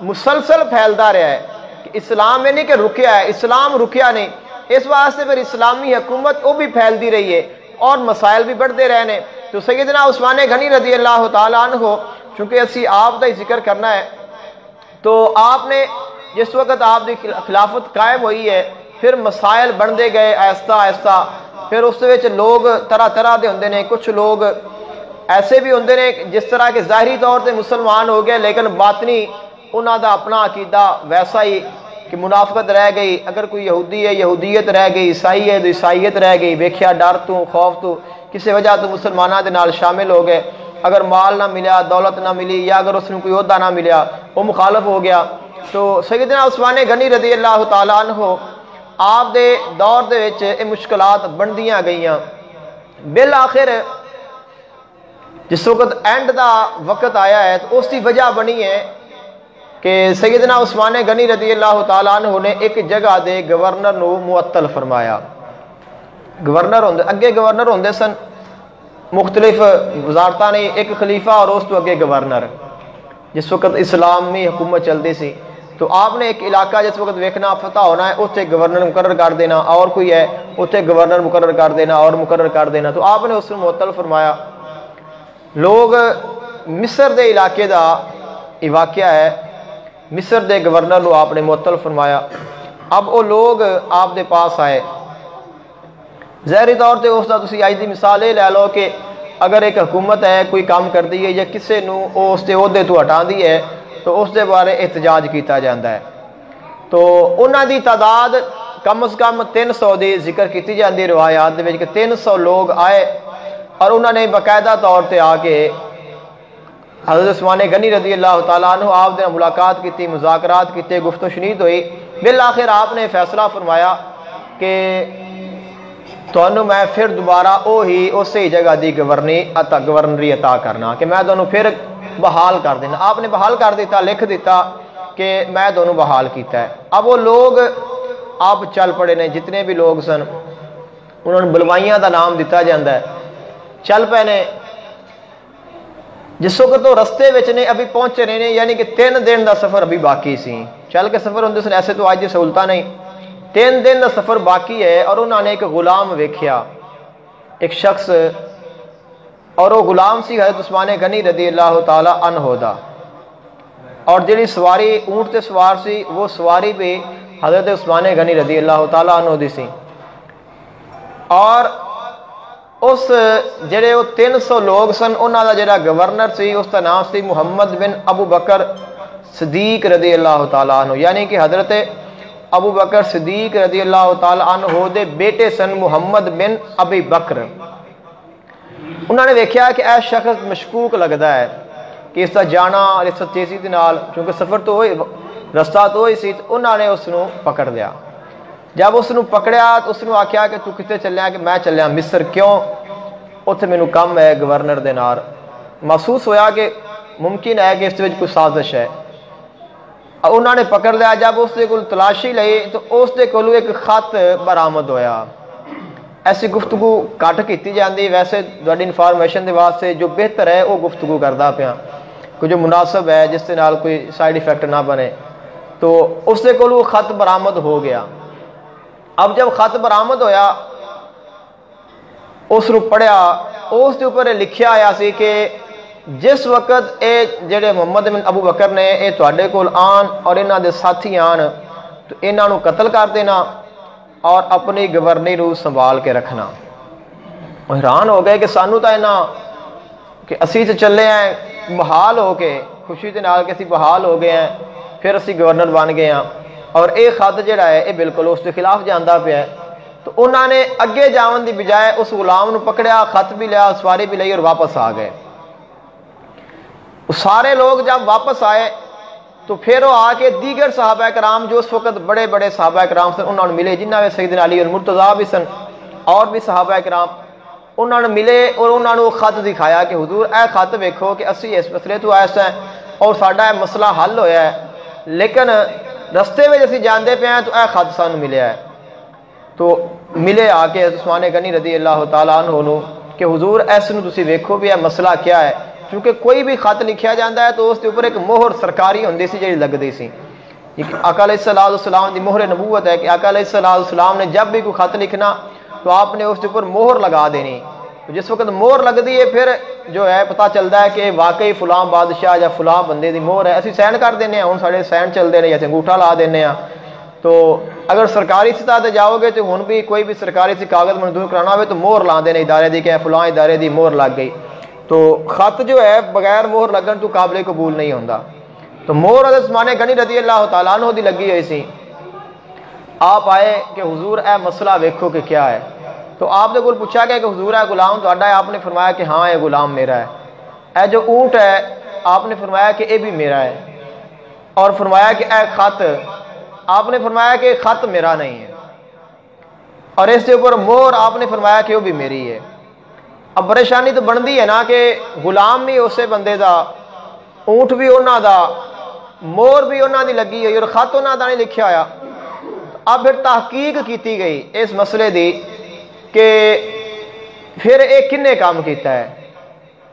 مسلسل پھیلتا رہا ہے، کہ اسلام یعنی کہ رکیا ہے، اسلام رکیا نہیں، اس واسطے پھر اسلامی حکومت وہ بھی پھیلتی رہی ہے اور مسائل بھی بڑھتے رہے ہیں۔ تو سیدنا عثمان غنی رضی اللہ تعالیٰ عنہ چونکہ اسی آپ کا ہی ذکر کرنا ہے، تو آپ نے جس وقت آپ کی خلافت قائم ہوئی ہے پھر مسائل بڑھتے گئے آہستہ آہستہ، پھر اس وچ لوگ طرح طرح دے ہوندے نے، کچھ لوگ ایسے بھی ہوندے نے جس طرح کے ظاہری طور تے مسلمان ہو گئے لیکن باطنی انہاں دا اپنا عقیدہ ویسا ہی کہ منافقت رہ گئی، اگر کوئی یہودی ہے یہودیت رہ گئی، عیسائی ہے تو عیسائیت رہ گئی، ویکھیا ڈر تو خوف تو کسی وجہ تو مسلمانوں دے نال شامل ہو گئے، اگر مال نہ ملیا، دولت نہ ملی، یا اگر اس نے کوئی عہدہ نہ ملیا وہ مخالف ہو گیا۔ تو سیدنا عثمان غنی رضی اللہ تعالیٰ عنہ آپ دے دور دے وچ یہ مشکلات بندیاں گئیاں، بالآخر جس وقت اینڈ دا وقت آیا ہے تو اس کی وجہ بنی ہے کہ سیدنا عثمان غنی رضی اللہ تعالیٰ عنہ نے ایک جگہ دے گورنر نو معطل فرمایا۔ گورنر ہوندے اگے گورنر ہوندے سن مختلف وزارتاں نے، ایک خلیفہ اور اس تو اگے گورنر، جس وقت اسلامی حکومت چلتی سی تو آپ نے ایک علاقہ جس وقت ویکھنا فتح ہونا ہے اتنے گورنر مقرر کر دینا، اور کوئی ہے اتنے گورنر مقرر کر دینا اور مقرر کر دینا، تو آپ نے اس کو معطل فرمایا۔ لوگ مصر دے علاقے دا یہ واقعہ ہے، مصر دے گورنر نو آپ نے معطل فرمایا۔ اب وہ لوگ آپ دے پاس آئے، ظاہری طور تے اس دا تسی آج دی مثال یہ لے لو کہ اگر ایک حکومت ہے کوئی کام کر دی ہے یا کسے نو اس دے عہدے تو ہٹا دی ہے تو اس دے بارے احتجاج کیتا جاتا ہے، تو انہاں دی تعداد کم از کم 300 دی ذکر کیتی جاندی ہے روایات دے وچ کہ 300 لوگ آئے اور انہوں نے باقاعدہ طور تے آ کے حضرت عثمان غنی رضی اللہ تعالیٰ عنہ آپ نے ملاقات کی، مذاکرات کیتے، گفت و شنید ہوئی، بالآخر آپ نے فیصلہ فرمایا کہ تانوں میں پھر دوبارہ اسی جگہ دی گورنری عطا کرنا، کہ میں تانوں پھر بحال کر دینا۔ آپ نے بحال کر دیتا، لکھ دیتا کہ میں دونوں بحال کیتا ہے۔ اب وہ لوگ آپ چل پڑے نے، جتنے بھی لوگ سن انہوں نے بلوائیاں دا نام دیتا جاندہ ہے، چل پے نے۔ جس وقت تو رستے وچ نے ابھی پہنچے رہے نے، یعنی کہ 3 دن دا سفر ابھی باقی سی، چل کے سفر ہوندے سن، ایسے تو آج دی سہولتہ نہیں، 3 دن دا سفر باقی ہے، اور انہوں نے ایک غلام ویکھیا، ایک شخص، اور وہ غلام سی حضرت عثمان غنی رضی اللہ تعالی عنہ دا، اور جڑی سواری اونٹ تے سوار سی وہ سواری بھی حضرت عثمان غنی رضی اللہ تعالی عنہ دی سی۔ اور اس جڑے وہ 300 لوگ سن انہاں دا جڑا گورنر سی اس کا نام سی محمد بن ابو بکر صدیق رضی اللہ تعالی عنہ، یعنی کہ حضرت ابو بکر صدیق رضی اللہ تعالی عنہ دے بیٹے سن محمد بن ابی بکر۔ انہوں نے دیکھا کہ اے شخص مشکوک لگتا ہے کہ اس کا جانا اور اس تیزی دے نال، چونکہ سفر تو ہوئی، رستہ تو ہوئی سی، انہوں نے اس نو پکڑ لیا۔ جب اس نو پکڑیا تو اس نو آکھیا کہ تو کتے چلیا؟ کہ میں چلیا مصر۔ کیوں؟ اتنے مینوں کم ہے گورنر دے نال۔ محسوس ہویا کہ ممکن ہے کہ اس وچ کوئی سازش ہے، انہوں نے پکڑ لیا۔ جب اس دے کول تلاشی لئی تو اس دے کولوں ایک خط برآمد ہویا۔ ایسی گفتگو کٹ کیتی جاندی، ویسے تہاڈی انفارمیشن دے واسطے جو بہتر ہے وہ گفتگو کردا پیا، کوئی جو مناسب ہے جس دے نال کوئی سائیڈ ایفیکٹ نہ بنے۔ تو اس دے کولوں خط برآمد ہو گیا۔ اب جب خط برآمد ہویا اس نو پڑھیا، اس دے اوپر لکھیا آیا سی کہ جس وقت اے جڑے محمد بن ابو بکر نے اے تواڈے کول آن اور انہاں دے ساتھی آن تو انہاں نو قتل کر دینا، اور اپنی گورنی نو سنبھال کے رکھنا۔ حیران ہو گئے کہ سانو تو اینا کہ اسی تے چلے ہیں بحال ہو کے، خوشی دے نال کہ اسی بحال ہو گئے ہیں، پھر اسی گورنر بن گئے ہیں، اور اے خط جڑا ہے اے بالکل اس کے خلاف جاندا پیا ہے۔ تو انہوں نے اگے جاون دی بجائے اس غلام نو پکڑیا، خط بھی لیا، سواری بھی لئی اور واپس آ گئے۔ سارے لوگ جب واپس آئے تو پھر وہ آ کے دیگر صحابہ کرام جو اس وقت بڑے بڑے صحابہ کرام سن انہوں نے ملے، جنہاں میں سیدنا علی المرتضیٰ بھی سن اور بھی صحابہ کرام، انہوں نے ملے اور انہوں نے وہ خط دکھایا کہ حضور اے خط ویکھو کہ اسی اس مسئلے تو ایسا ہے اور ساڈا یہ مسئلہ حل ہویا ہے، لیکن رستے میں اسی جاندے پے ہیں تو اے خط سانو ملیا ہے۔ تو ملے آ کے عثمان غنی رضی اللہ تعالیٰ عنہ نو کہ حضور ایس نو تسی ویکھو بھی یہ مسئلہ کیا ہے، کیونکہ کوئی بھی خط لکھیا جاندہ ہے تو اس کے اوپر ایک مہر سرکاری ہوندی سی جڑی لگدی سی۔ آقا علیہ السلام دی مہر نبوت ہے کہ آقا علیہ السلام نے جب بھی کوئی خط لکھنا تو آپ نے اس کے اوپر مہر لگا دینی، جس وقت مہر لگدی ہے پھر جو ہے پتہ چلتا ہے کہ واقعی فلاں بادشاہ یا فلاں بندے دی مہر ہے، اسی سائن کر دینے ہیں، ہن ساڈے سائن چلدے نے یا انگوٹھا لا دینے ہیں۔ تو اگر سرکاری سطح تے جاؤ گے تو ہن بھی کوئی بھی سرکاری سے کاغذ منظور کرانا ہوئے تو مہر لا دینے ادارے دی کہ فلاں ادارے دی مہر لگ گئی، تو خط جو ہے بغیر مہر لگن تو قابل قبول نہیں ہوندا۔ تو مہر حضرت عثمان غنی رضی اللہ تعالیٰ عنہ دی لگی ہوئی سی۔ آپ آئے کہ حضور اے مسئلہ ویکھو کہ کیا ہے، تو آپ نے کول پوچھا گیا کہ حضور اے غلام تہاڈا ہے، آپ نے فرمایا کہ ہاں یہ غلام میرا ہے۔ اے جو اونٹ ہے آپ نے فرمایا کہ یہ بھی میرا ہے، اور فرمایا کہ اے خط، آپ نے فرمایا کہ خط میرا نہیں ہے، اور اس کے اوپر مہر آپ نے فرمایا کہ وہ بھی میری ہے۔ اب پریشانی تو بندی ہے نا کہ غلام بھی اسے بندے دا، اونٹ بھی انہاں دا، مہر بھی انہاں دی لگی ہوئی اور خط انہاں دا نہیں لکھیا ہویا۔ اب پھر تحقیق کیتی گئی اس مسئلے دی کہ پھر ایک کنے کام کیتا ہے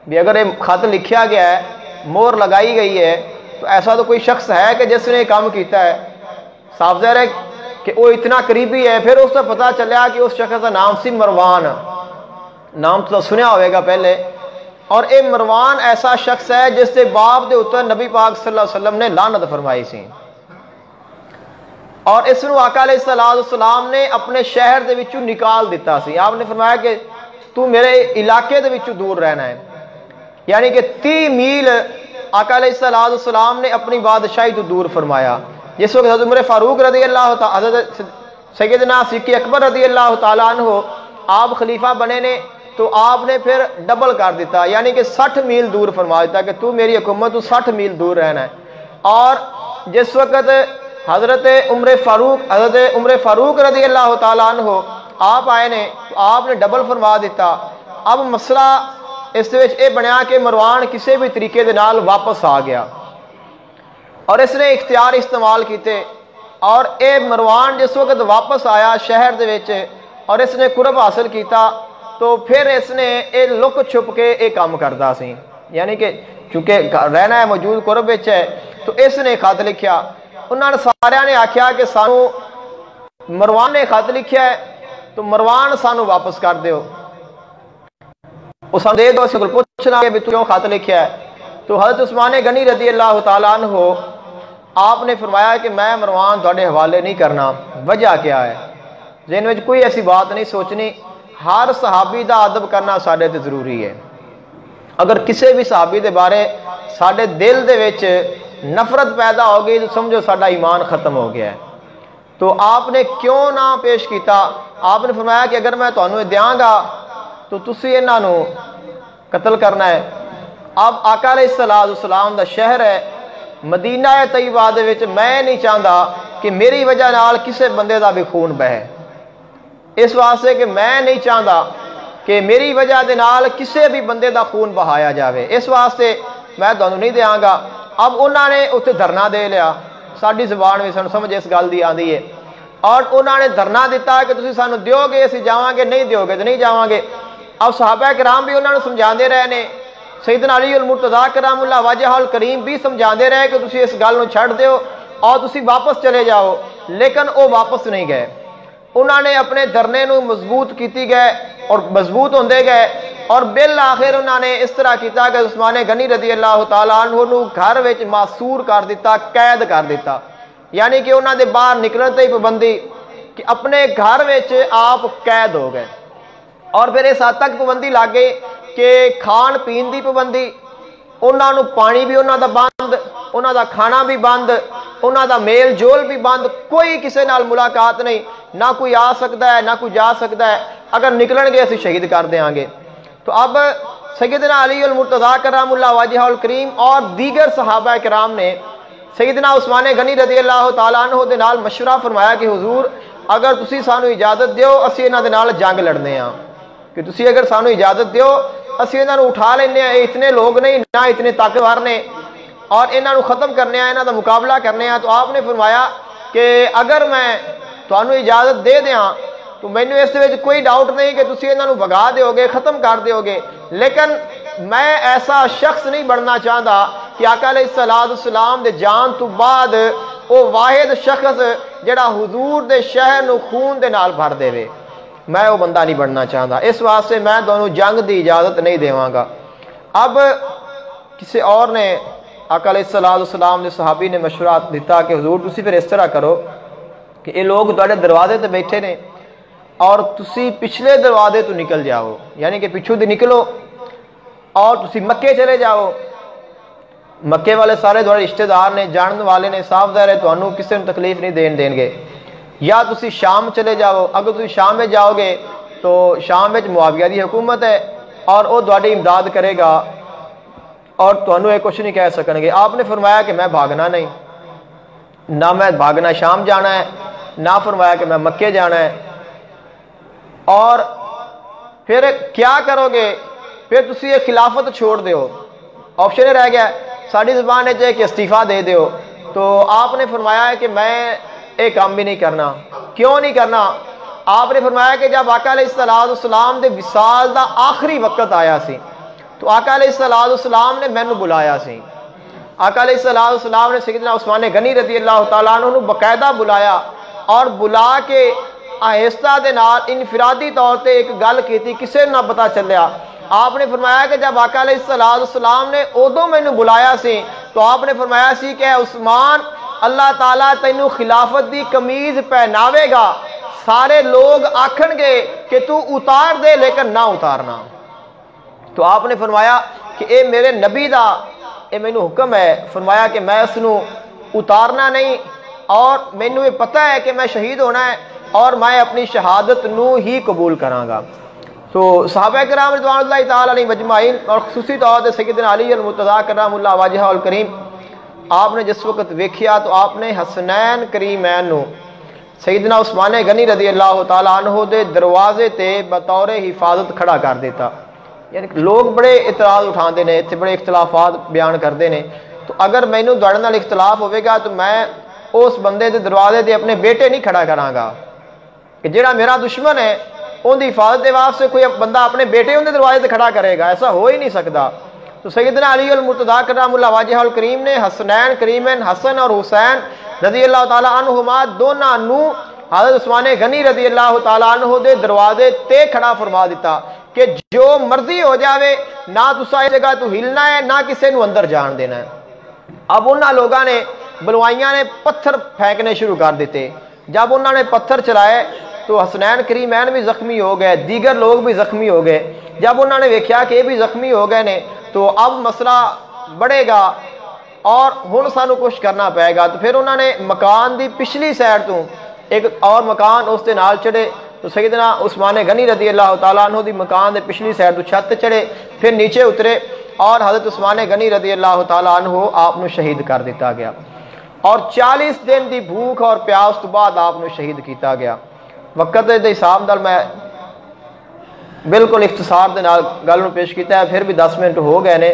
بھی اگر یہ خط لکھیا گیا ہے، مہر لگائی گئی ہے، تو ایسا تو کوئی شخص ہے کہ جس نے کام کیتا ہے، صاف ظاہر ہے کہ وہ اتنا قریبی ہے۔ پھر اس سے پتہ چلیا کہ اس شخص کا نام سی مروان، نام تو سنیا ہوئے گا پہلے، اور اے مروان ایسا شخص ہے جس کے باپ دے اتر نبی پاک صلی اللہ علیہ وسلم نے لعنت فرمائی سی، اور اس نو آقا علیہ السلام نے اپنے شہر دے وچوں نکال دیتا سی۔ آپ نے فرمایا کہ تو میرے علاقے دے وچوں دور رہنا ہے، یعنی کہ 30 میل آقا علیہ السلام نے اپنی بادشاہی تو دور فرمایا۔ جس وقت حضرت عمر فاروق رضی اللہ تعالی، حضرت سیدنا صدیق اکبر رضی اللہ تعالیٰ عنہ آپ خلیفہ بنے نے، تو آپ نے پھر ڈبل کر دیتا، یعنی کہ 60 میل دور فرما دیتا کہ تو میری حکومت تو 60 میل دور رہنا ہے۔ اور جس وقت حضرت عمر فاروق رضی اللہ تعالیٰ عنہ آپ آئے نے تو آپ نے ڈبل فرما دیتا۔ اب مسئلہ اس وچ یہ بنیا کہ مروان کسی بھی طریقے دے نال واپس آ گیا، اور اس نے اختیار استعمال کیتے، اور اے مروان جس وقت واپس آیا شہر دے وچ اور اس نے قرب حاصل کیتا، تو پھر اس نے اے لک چھپ کے اے کام کردا سی، یعنی کہ چونکہ رہنا ہے موجود قرب وچ ہے، تو اس نے خط لکھیا۔ انہوں نے سارے نے آکھیا کہ سانو مروان نے خط لکھیا ہے تو مروان سانو واپس کر دیو، اس دے دو، اس کو پوچھنا کہ تو کیوں خط لکھیا ہے۔ تو حضرت عثمان غنی رضی اللہ تعالیٰ عنہ آپ نے فرمایا کہ میں مروان تھوڑے حوالے نہیں کرنا، وجہ کیا ہے؟ ذہن میں کوئی ایسی بات نہیں سوچنی، ہر صحابی دا ادب کرنا ساڈے تے ضروری ہے۔ اگر کسی بھی صحابی دے بارے ساڈے دل دے وچ نفرت پیدا ہو گئی تو سمجھو ساڈا ایمان ختم ہو گیا ہے۔ تو آپ نے کیوں نہ پیش کیتا؟ آپ نے فرمایا کہ اگر میں تانوں دیاں گا تو تسی انہاں نو قتل کرنا ہے۔ اب آقا علیہ السلام دا شہر ہے مدینہ طیبہ دے وچ، میں نہیں چاہتا کہ میری وجہ نال کسے بندے دا بھی خون بہے، اس واسطے کہ میں نہیں چاہتا کہ میری وجہ دے نال کسے بھی بندے دا خون بہایا جاوے، اس واسطے میں تانوں نہیں دیاں گا۔ اب انہوں نے اتنے دھرنا دے لیا، ساری زبان میں سانو سمجھ اس گل دی آندی ہے، اور انہوں نے دھرنا دیتا ہے کہ تسی سانو دیو گے اسی جاواں گے، نہیں دیو گے تو نہیں جاواں گے۔ اب صحابہ کرام بھی انہوں نے سمجھاندے رہے نے، سیدنا علی المرتضیٰ کرام اللہ وجہ الکریم بھی سمجھاندے رہے کہ تسی اس گل نو چھڑ دیو اور تسی واپس چلے جاؤ، لیکن وہ واپس نہیں گئے۔ انہوں نے اپنے دھرنے نو مضبوط کیتی گئے اور مضبوط ہوندے گئے، اور بالآخر انہوں نے اس طرح کیتا کہ عثمان غنی رضی اللہ تعالیٰ عنہ نو گھر وچ معصور کر دیتا، قید کر دیتا، یعنی کہ انہوں نے باہر نکلن تے ہی پابندی، کہ اپنے گھر میں آپ قید ہو گئے، اور پھر اس حد تک پابندی لگ گئی کہ کھان پین دی پابندی، انہاں نو پانی بھی انہاں دا بند، انہاں دا کھانا بھی بند، انہاں دا میل جول بھی بند، کوئی کسے نال ملاقات نہیں، نہ کوئی آ سکتا ہے نہ کوئی جا سکتا ہے، اگر نکلن گے اسی شہید کر دیاں گے۔ تو اب سیدنا علی المرتضیٰ کرم اللہ وجہ الکریم اور دیگر صحابہ کرام نے سیدنا عثمان غنی رضی اللہ تعالیٰ عنہ دے نال مشورہ فرمایا کہ حضور اگر تسی سانو اجازت دیو اسی انہاں دے نال جنگ لڑنے ہاں، کہ تسی اگر سانو اجازت دیو اسی انہاں نو اٹھا لینے ہیں، اتنے لوگ نہیں نہ اتنے طاقتور نے، اور انہاں نو ختم کرنے ہیں، انہاں دا مقابلہ کرنے ہیں۔ تو آپ نے فرمایا کہ اگر میں تانوں اجازت دے دیاں تو مینوں اس وچ کوئی ڈاؤٹ نہیں کہ تسی انہاں نو بھگا دیو گے، ختم کر دیو گے، لیکن میں ایسا شخص نہیں بننا چاہتا کہ آقا علیہ السلام دے جان تو بعد وہ واحد شخص جڑا حضور دے شہر نو خون دے نال بھر دے وے، میں وہ بندہ نہیں بننا چاہتا، اس واسطے میں دونوں جنگ دی اجازت نہیں دیواں گا۔ اب کسی اور نے آقا علیہ السلام نے صحابی نے مشورہ دیتا کہ حضور تسی پھر اس طرح کرو کہ یہ لوگ تواڈے دروازے تے بیٹھے نے اور تسی پچھلے دروازے تو نکل جاؤ، یعنی کہ پچھوں دی نکلو اور تسی مکے چلے جاؤ، مکے والے سارے تھوڑے رشتہ دار نے، جانن والے نے، صاف ظاہر ہے تانوں کسی نے تکلیف نہیں دین گے، یا تسی شام چلے جاؤ، اگر تسی شام میں جاؤ گے تو شام میں معاویہ دی حکومت ہے اور وہ تہاڈی امداد کرے گا اور تانوں یہ کچھ نہیں کہہ سکن گے۔ آپ نے فرمایا کہ میں بھاگنا نہیں، نہ میں بھاگنا شام جانا ہے، نہ فرمایا کہ میں مکے جانا ہے، اور پھر کیا کرو گے؟ پھر تسی یہ خلافت چھوڑ دیو، آپشن رہ گیا ساری زبان ہے کہ استعفیٰ دے دیو۔ تو آپ نے فرمایا ہے کہ میں ایک کام بھی نہیں کرنا۔ کیوں نہیں کرنا؟ آپ نے فرمایا کہ جب آقا علیہ السلام دے وصال دا آخری وقت آیا سی تو آقا علیہ السلام نے مینوں بلایا سی، آقا علیہ السلام نے سیدنا عثمان غنی رضی اللہ تعالیٰ عنہ باقاعدہ بلایا اور بلا کے آہستہ دے نال انفرادی طور تے ایک گل کیتی، کسے نہ پتہ چلیا۔ آپ نے فرمایا کہ جب آقا علیہ السلام نے ادوں مینوں بلایا سی تو آپ نے فرمایا سی کہ عثمان اللہ تعالیٰ تینوں خلافت دی قمیض پہناوے گا، سارے لوگ آکھن گے کہ تو اتار دے لیکن نہ اتارنا۔ تو آپ نے فرمایا کہ اے میرے نبی دا اے مینوں حکم ہے، فرمایا کہ میں اس نو اتارنا نہیں، اور مینوں یہ پتہ ہے کہ میں شہید ہونا ہے اور میں اپنی شہادت نو ہی قبول کراں گا۔ تو صحابہ کرام رضوان اللہ تعالی علیہ مجمعین اور خصوصی طور سے سیدنا علی المرتضیٰ کرم اللہ وجہ الکریم آپ نے جس وقت ویکھیا تو آپ نے حسنین کریمین نو سیدنا عثمان غنی رضی اللہ تعالی عنہ دے دروازے تے بطور حفاظت کھڑا کر دیتا۔ یعنی لوگ بڑے اعتراض اٹھاندے نے، اتنے بڑے اختلافات بیان کردے نے، تو اگر مینوں تہاڈے نال اختلاف ہوئے گا تو میں اس بندے دے دروازے تے اپنے بیٹے نہیں کھڑا کراں گا کہ جڑا میرا دشمن ہے ان کی حفاظت کے واسطے کوئی بندہ اپنے بیٹے ان کے دروازے سے کھڑا کرے گا، ایسا ہو ہی نہیں سکتا۔ تو سیدنا علی المرتضیٰ کرم اللہ وجہ الکریم نے حسنین کریمین حسن اور حسین رضی اللہ تعالیٰ عنہما دونوں نو حضرت عثمان غنی رضی اللہ تعالیٰ عنہ دے دروازے تے کھڑا فرما دیتا کہ جو مرضی ہو جاوے، نہ تسا اس جگہ تو ہلنا ہے نہ کسی نو اندر جان دینا ہے۔ اب انہاں لوگاں نے بلوائیاں نے پتھر پھینکنے شروع کر دیتے، جب انہوں نے پتھر چلائے تو حسنین کریمین بھی زخمی ہو گئے، دیگر لوگ بھی زخمی ہو گئے۔ جب انہوں نے ویکھیا کہ یہ بھی زخمی ہو گئے نے تو اب مسئلہ بڑھے گا اور ہن سانو کچھ کرنا پائے گا، تو پھر انہوں نے مکان دی پچھلی سائڈ تو ایک اور مکان اس دے نال چڑھے، تو سیدنا عثمان غنی رضی اللہ تعالیٰ عنہ دی مکان دے پچھلی سائڈ تو چھت چڑھے، پھر نیچے اترے اور حضرت عثمان غنی رضی اللہ تعالیٰ عنہ آپ نو شہید کر دیتا گیا، اور 40 دن دی بھوک اور پیاس تو بعد آپ نو شہید کیتا گیا۔ وقت دے حساب نال میں بالکل اختصار دے نال گل نو پیش کیتا ہے، پھر بھی 10 منٹ ہو گئے نے۔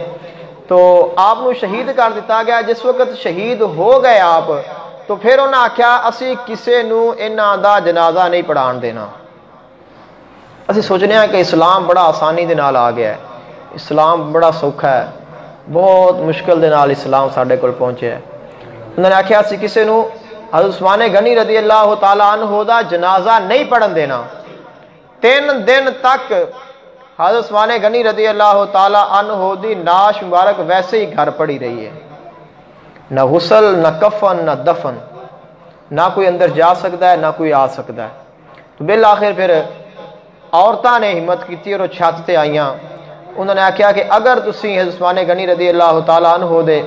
تو آپ نو شہید کر دیتا گیا۔ جس وقت شہید ہو گئے آپ تو پھر انہاں آکھیا اسی کسے نو انہاں دا جنازہ نہیں پڑھان دینا۔ اسی سوچنے ہیں کہ اسلام بڑا آسانی دے نال آ گیا ہے، اسلام بڑا سوکھا ہے، بہت مشکل دے نال اسلام ساڈے کول پہنچے ہے۔ انہوں نے آکھیا اسی کسے نو حضرت عثمان غنی رضی اللہ تعالیٰ عنہ دا جنازہ نہیں پڑھن دینا۔ 3 دن تک حضرت عثمان غنی رضی اللہ تعالیٰ عنہ دی ناش مبارک ویسے ہی گھر پڑی رہی ہے، نہ غسل نہ کفن نہ دفن۔ نہ کوئی اندر جا سکتا ہے نہ کوئی آ سکتا ہے۔ تو بالآخر پھر عورتاں نے ہمت کی اور چھت تے آئیاں، انہوں نے آخیا کہ اگر تسی حضرت عثمان غنی رضی اللہ تعالیٰ عنہ دے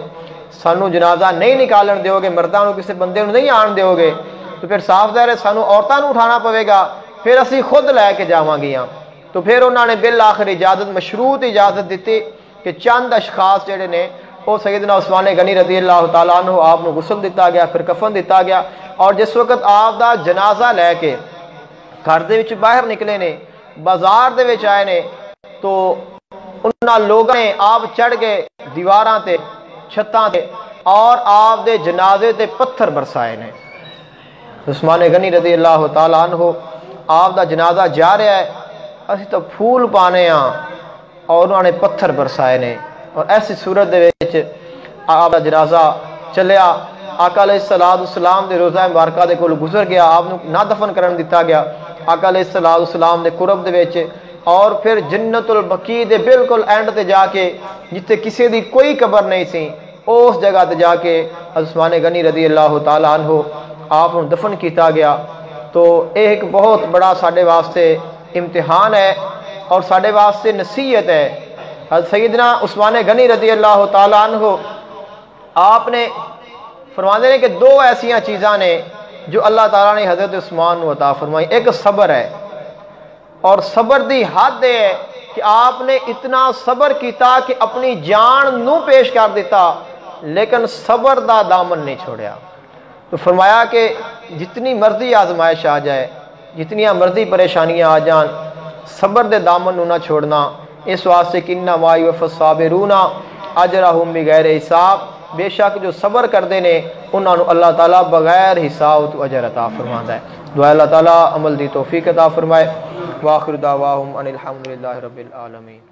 سانو جنازہ نہیں نکالن دیو گے، مرداں نو کسی بندے نو نہیں آن دیو گے، تو پھر صاف ظاہر ہے سانو عورتاں نو اٹھانا پوے گا، پھر اسی خود لے کے جاواں گیاں۔ تو پھر انہوں نے بالآخر اجازت، مشروط اجازت دیتی کہ چند اشخاص جڑے نے وہ سیدنا عثمان غنی رضی اللہ تعالیٰ عنہ آپ نو غسل دیتا گیا، پھر کفن دیتا گیا، اور جس وقت آپ دا جنازہ لے کے گھر دے وچ باہر نکلے نے، بازار دے وچ آئے نے، تو انہاں لوگوں نے آپ چڑھ گئے دیواراں تے، چھتاں تے، اور آپ دے جنازے تے پتھر برسائے نے۔ عثمان غنی رضی اللہ تعالیٰ عنہ آپ دا جنازہ جا رہا ہے، اسی تو پھول پانے ہاں، اور انہوں نے پتھر برسائے نے، اور ایسی صورت دے وچ آپ دا جنازہ چلیا، آقا علیہ السلام دے روضہ مبارکہ دے کول گزر گیا، آپ نہ دفن کرن دیتا گیا آقا علیہ السلام دے قرب دے وچ، اور پھر جنت البقیع دے بالکل اینڈ تے جا کے جتے کسی دی کوئی قبر نہیں سی، اس جگہ تے جا کے عثمان غنی رضی اللہ تعالیٰ عنہ آپ نو دفن کیتا گیا۔ تو ایک بہت بڑا ساڈے واسطے امتحان ہے اور ساڈے واسطے نصیحت ہے۔ حضرت سیدنا عثمان غنی رضی اللہ تعالیٰ عنہ آپ نے فرماتے ہیں کہ دو ایسیاں چیزاں نے جو اللہ تعالیٰ نے حضرت عثمان کو عطا فرمائی، ایک صبر ہے، اور صبر دی حد ہے کہ آپ نے اتنا صبر کیتا کہ اپنی جان نو پیش کر دیتا، لیکن صبر دا دامن نہیں چھوڑیا۔ تو فرمایا کہ جتنی مرضی آزمائش آ جائے، جتنی مرضی پریشانیاں آ جان، صبر دے دامن نو نہ چھوڑنا۔ اس واسطے کہ انما یوفی الصابرون اجرہم بغیر حساب، بے شک جو صبر کردے نے انہاں نو اللہ تعالیٰ بغیر حساب تو اجر عطا فرماندا ہے۔ دعا اللہ تعالیٰ عمل دی توفیق عطا فرمائے۔ وآخر دعواہم ان الحمدللہ رب العالمین۔